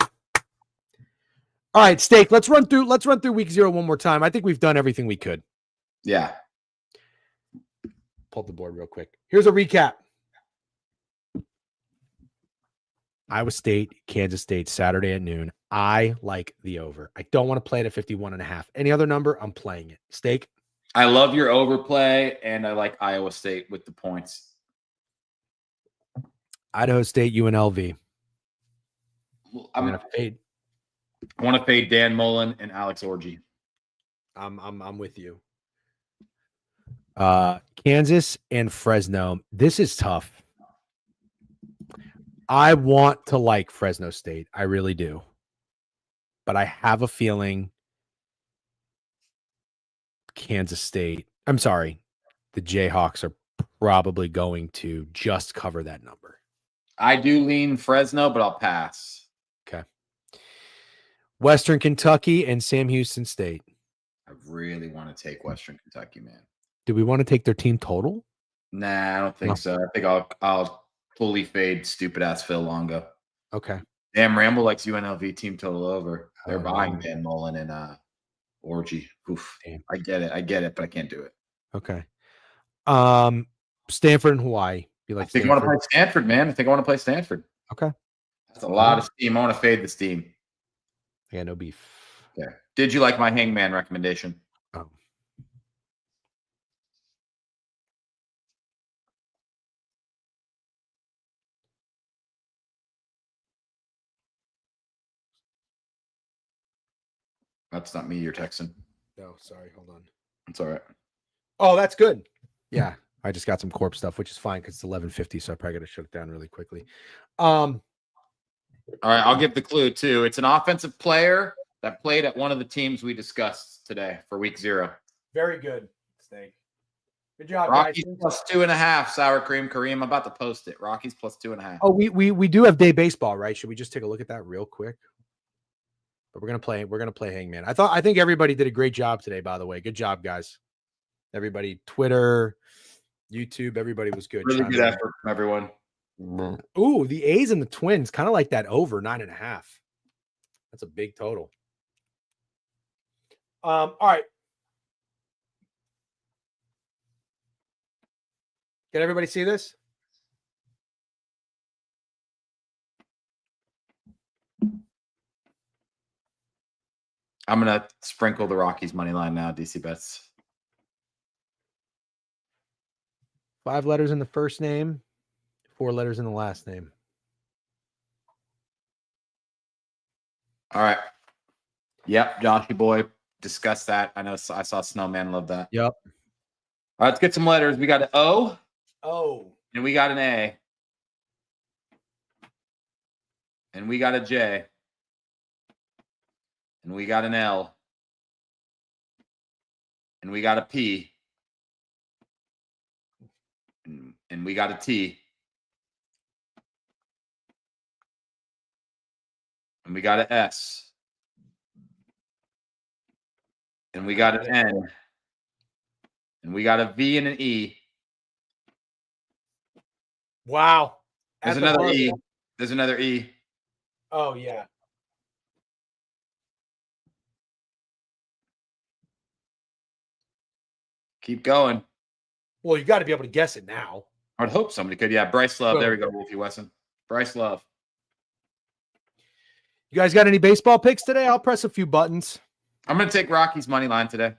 All right, Steak. Let's run through week 0 one more time. I think we've done everything we could. Yeah. Pull up the board real quick. Here's a recap. Iowa State, Kansas State, Saturday at noon. I like the over. I don't want to play it at 51.5. Any other number, I'm playing it. Steak? I love your overplay, and I like Iowa State with the points. Idaho State, UNLV. I'm going to fade. I want to fade Dan Mullen and Alex Orji. I'm with you. Kansas and Fresno. This is tough. I want to like Fresno State. I really do. But I have a feeling Kansas State, I'm sorry, the Jayhawks are probably going to just cover that number. I do lean Fresno, but I'll pass. Okay. Western Kentucky and Sam Houston State. really want to take Western Kentucky, man. Do we want to take their team total? Nah, I don't think No. so. I think I'll fully fade stupid ass Phil Longo. Okay. Damn, Ramble likes UNLV team total over. They're Oh, buying no. Van Mullen and Orgy. Oof. Damn. I get it, but I can't do it. Okay. Stanford and Hawaii. You like I think I want to Stanford? play Stanford, man. I think I want to play Stanford. Okay. That's a lot of steam. I want to fade this team. Yeah, no beef. Okay. Did you like my Hangman recommendation? Oh. That's not me you're texting. No, sorry. Hold on. It's all right. Oh, that's good. Yeah, I just got some corp stuff, which is fine because it's 11:50, so I probably got to shut it down really quickly. All right, I'll give the clue too. It's an offensive player that played at one of the teams we discussed today for week 0. Very good, Steak. Good job, Rockies guys. plus 2.5. Sour cream Kareem. I'm about to post it. Rockies plus 2.5. Oh, we do have day baseball, right? Should we just take a look at that real quick? But we're gonna play Hangman. I think everybody did a great job today, by the way. Good job, guys. Everybody, Twitter, YouTube, everybody was good. Really Chime good in. effort from everyone. Ooh, the A's and the Twins, kind of like that over 9.5. That's a big total. All right. Can everybody see this? I'm gonna sprinkle the Rockies money line now. DC bets. 5 letters in the first name, 4 letters in the last name. All right. Yep, Joshy boy. Discuss that. I know I saw Snowman love that. Yep. All right, let's get some letters. We got an O Oh, and we got an A. And we got a J. And we got an L. And we got a P. And we got a T. And we got an S. And we got an N. And we got a V and an E. wow. There's At the another buzzer. E. There's another E. Oh, yeah. Keep going. Well, you got to be able to guess it now. I would hope somebody could. Yeah, Bryce Love. Boom. There we go, Wolfie Wesson. Bryce Love. You guys got any baseball picks today? I'll press a few buttons. I'm going to take Rocky's money line today.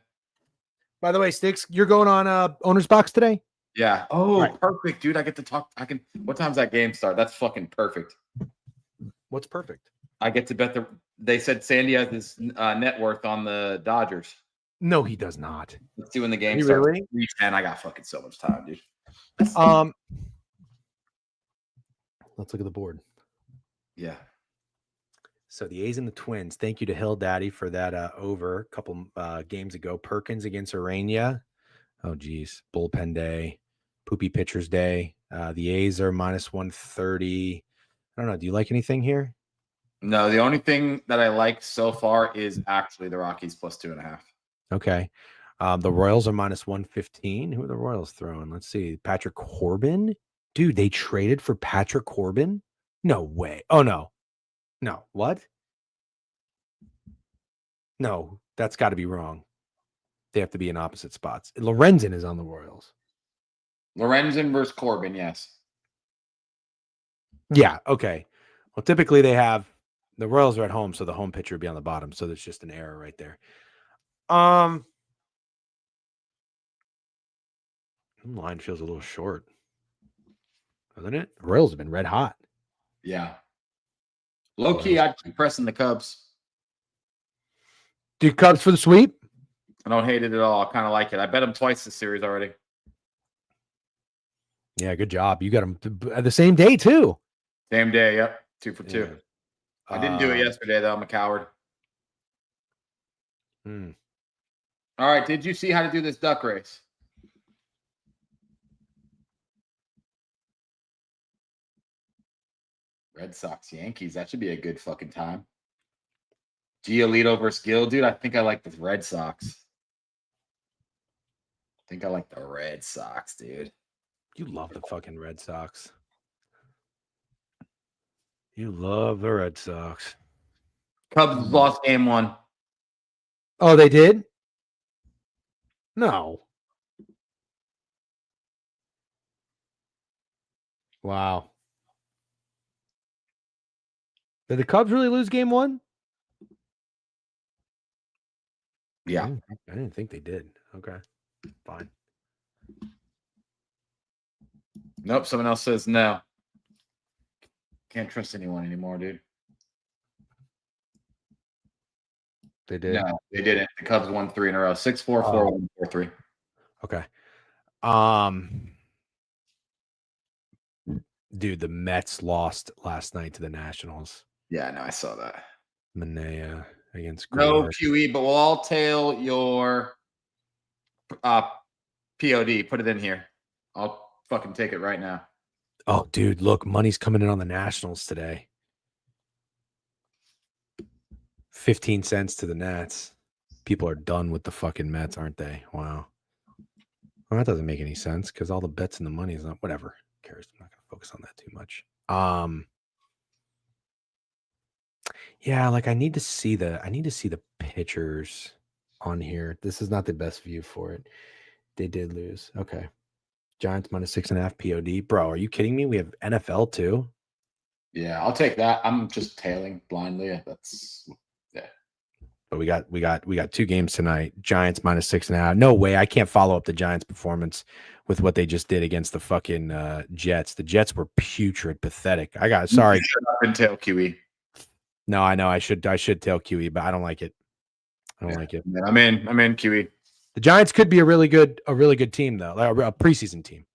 By the way, Sticks, you're going on Owner's Box today? Yeah. Oh, Right. perfect, dude. I get to talk. What time's that game start? That's fucking perfect. What's perfect? I get to bet they said Sandy has his net worth on the Dodgers. No, he does not. Let's see when the game You starts. really? 3:10. I got fucking so much time, dude. Let's look at the board. Yeah. So the A's and the Twins. Thank you to Hill Daddy for that over a couple games ago. Perkins against Urania. Oh, geez. Bullpen day. Poopy pitchers day. The A's are minus 130. I don't know. Do you like anything here? No, the only thing that I like so far is actually the Rockies plus 2.5. Okay. The Royals are minus 115. Who are the Royals throwing? Let's see. Patrick Corbin. Dude, they traded for Patrick Corbin? No way. Oh, no. No. What? No, that's got to be wrong. They have to be in opposite spots. Lorenzen is on the Royals. Lorenzen versus Corbin, yes. Yeah. Okay. Well, typically they have the Royals are at home, so the home pitcher would be on the bottom. So there's just an error right there. Line feels a little short, doesn't it? The Royals have been red hot. Yeah. Low key, I'd keep pressing the Cubs. Dude, Cubs for the sweep? I don't hate it at all. I kind of like it. I bet them twice this series already. Yeah, good job. You got them at the same day, too. Same day, yep. 2 for 2. Yeah. I didn't do it yesterday, though. I'm a coward. Hmm. All right. Did you see how to do this duck race? Red Sox, Yankees. That should be a good fucking time. Giolito versus Gill, dude. I think I like the Red Sox. think I like the Red Sox, dude. You love the fucking Red Sox. You love the Red Sox. Cubs lost game 1. Oh, they did? No. Wow. Did the Cubs really lose game 1? Yeah. I didn't think they did. Okay. Fine. Nope. Someone else says no. Can't trust anyone anymore, dude. They did. No, they didn't. The Cubs won 3 in a row. 6-4, 4-1, 4-3. Okay. Dude, the Mets lost last night to the Nationals. Yeah, no, I saw that. Manea against No Gore. QE, but we'll all tail your POD. Put it in here. I'll fucking take it right now. Oh, dude, look, money's coming in on the Nationals today. 15 cents to the Nats. People are done with the fucking Mets, aren't they? Wow. Well, that doesn't make any sense because all the bets and the money is not whatever. Who cares? I'm not going to focus on that too much. Yeah, like I need to see the pitchers on here. This is not the best view for it. They did lose. Okay. Giants minus 6.5 POD. Bro, are you kidding me? We have NFL too. Yeah, I'll take that. I'm just tailing blindly. That's But we got 2 games tonight. Giants minus 6.5. No way. I can't follow up the Giants' performance with what they just did against the fucking Jets. The Jets were putrid, pathetic. Sorry. Shut up and tail QE. No, I know I should tail QE, but I don't like it. I don't like it. I'm in QE. The Giants could be a really good team though, like a preseason team.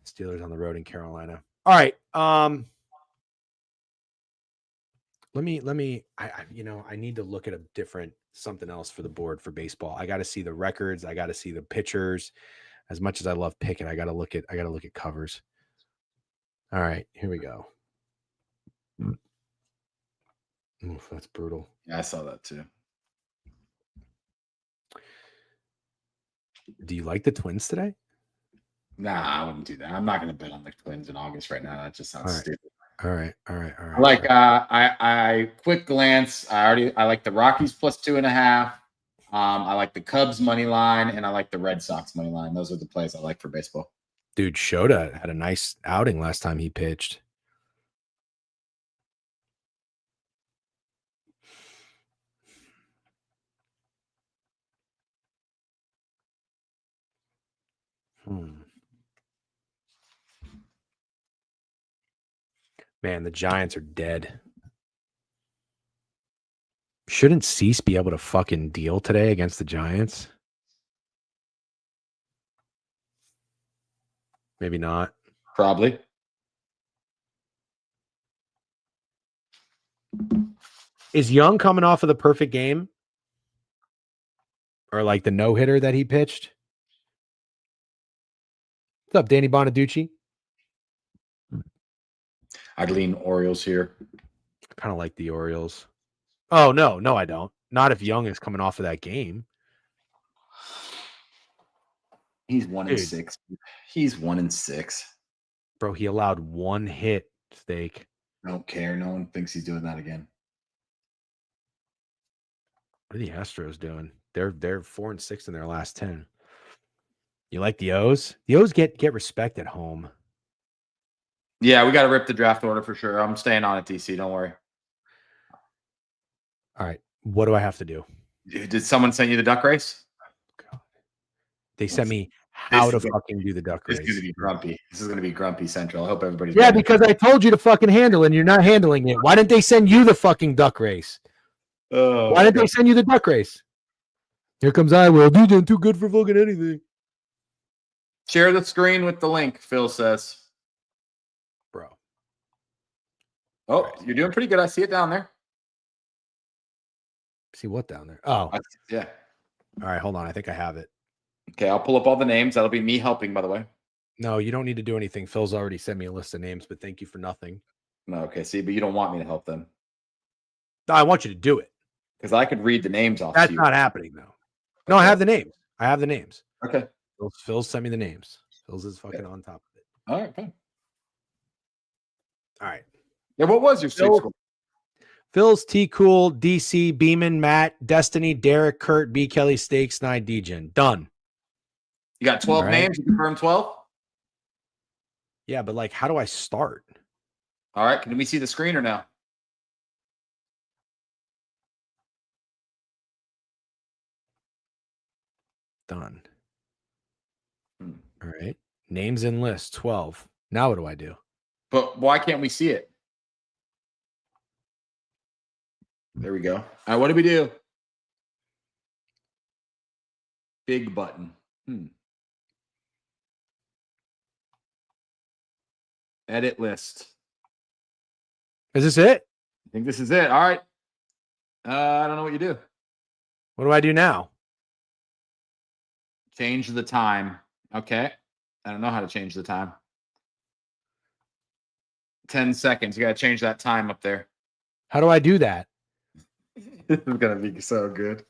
Steelers on the road in Carolina. All right. Let me I need to look at a different something else for the board for baseball. I got to see the records. I got to see the pitchers. As much as I love picking, I got to look at covers. All right, here we go. Oof, that's brutal. Yeah, I saw that too. Do you like the Twins today? Nah, I wouldn't do that. I'm not going to bet on the Twins in August right now. That just sounds stupid. All right. Like I quick glance. I like the Rockies plus 2.5. I like the Cubs money line, and I like the Red Sox money line. Those are the plays I like for baseball. Dude, Shota had a nice outing last time he pitched. Man, the Giants are dead. Shouldn't Cease be able to fucking deal today against the Giants? Maybe not. Probably. Is Young coming off of the perfect game? Or like the no-hitter that he pitched? What's up, Danny Bonaducci? I'd lean Orioles here. I kind of like the Orioles. Oh, no, I don't. Not if Young is coming off of that game. He's 1-6. He's 1-6. Bro, he allowed 1 hit, Steak. Don't care. No one thinks he's doing that again. What are the Astros doing? They're 4-6 in their last 10. You like the O's? The O's get respect at home. Yeah, we got to rip the draft order for sure. I'm staying on it, DC. Don't worry. All right. What do I have to do? Did someone send you the duck race? God. They sent me how to fucking do the duck race. This is going to be grumpy. This is going to be grumpy central. I hope everybody's because I told you to fucking handle it and you're not handling it. Why didn't they send you the fucking duck race? Why didn't they send you the duck race? Here comes Iowa. Dude, they're too good for fucking anything. Share the screen with the link, Phil says. Bro. Oh, you're doing pretty good. I see it down there. See what down there? Oh. Yeah. All right, hold on. I think I have it. Okay, I'll pull up all the names. That'll be me helping, by the way. No, you don't need to do anything. Phil's already sent me a list of names, but thank you for nothing. No, okay, see, but you don't want me to help them. No, I want you to do it. Because I could read the names off That's to you. not happening, though. No, I have the names. I have the names. Okay. Phil sent me the names. Phil's is fucking on top of it. All right. Fine. All right. Yeah. What was your Phil- score? Phil's T Cool, DC, Beeman, Matt, Destiny, Derek, Kurt, B. Kelly, Stakes, 9, DGen. Done. You got 12 All right. names. You confirmed 12. Yeah, but like, how do I start? All right. Can we see the screen or no? Done. Hmm. All right. Names in list 12. Now what do I do? But why can't we see it? There we go. All right. What do we do? Big button. Edit list. Is this it? I think this is it. All right. I don't know what you do. What do I do now? Change the time. Okay. I don't know how to change the time. 10 seconds. You got to change that time up there. How do I do that? This is going to be so good.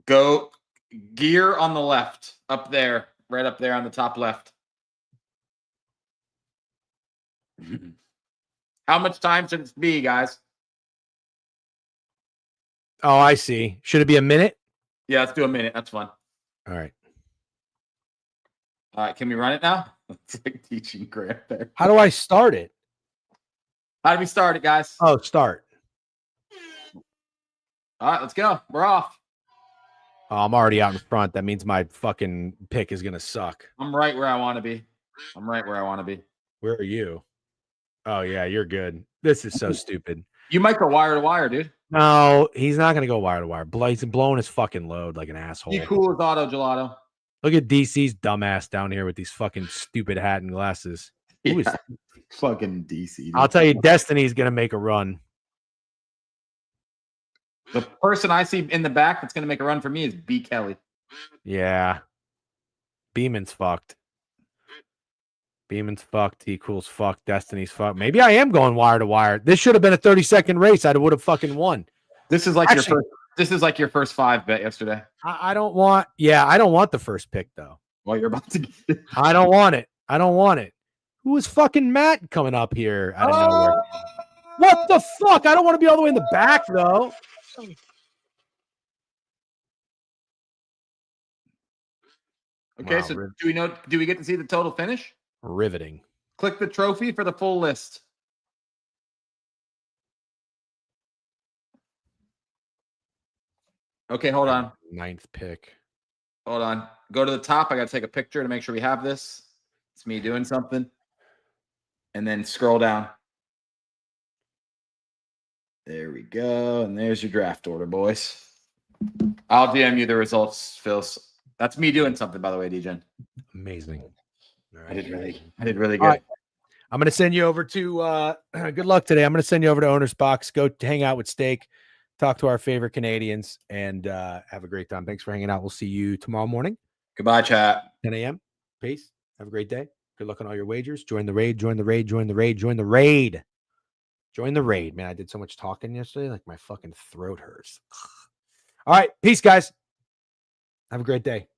Go gear on the left, up there, right up there on the top left. How much time should it be, guys? Oh, I see. Should it be a minute? Yeah, let's do a minute. That's fun. All right. All right, can we run it now? It's like teaching Grant there. How do I start it? How do we start it, guys? Oh, start. All right, let's go. We're off. Oh, I'm already out in front. That means my fucking pick is going to suck. I'm right where I want to be. I'm right where I want to be. Where are you? Oh, yeah, you're good. This is so stupid. You might go wire to wire, dude. No, he's not going to go wire to wire. He's blowing his fucking load like an asshole. You cool with auto gelato? Look at DC's dumbass down here with these fucking stupid hat and glasses. Who is- Fucking DC. dude. I'll tell you, Destiny's going to make a run. The person I see in the back that's going to make a run for me is B. Kelly. Yeah. Beeman's fucked. Beeman's fucked. T Cool's fucked. Destiny's fucked. Maybe I am going wire to wire. This should have been a 30-second race. I would have fucking won. This is like Actually- your first. This is like your first 5 bet yesterday. I don't want. Yeah, I don't want the first pick though. Well, you're about to get it. I don't want it. I don't want it. Who is fucking Matt coming up here out of nowhere? What the fuck? I don't want to be all the way in the back though. Okay, Wow, so riv- do we know? Do we get to see the total finish? Riveting. Click the trophy for the full list. Okay, hold on. 9th pick. Hold on. Go to the top. I got to take a picture to make sure we have this. It's me doing something. And then scroll down. There we go. And there's your draft order, boys. I'll DM you the results, Phil. That's me doing something, by the way, DGen. Amazing. All I did right. really good. All right. I'm going to send you over to good luck today. I'm going to send you over to Owner's Box. Go hang out with Steak, talk to our favorite Canadians, and have a great time. Thanks for hanging out. We'll see you tomorrow morning, Goodbye, chat. 10 a.m. Peace. Have a great day. Good luck on all your wagers. Join the raid. Join the raid. Join the raid. Join the raid. Join the raid. Man, I did so much talking yesterday. Like my fucking throat hurts. All right. Peace, guys. Have a great day.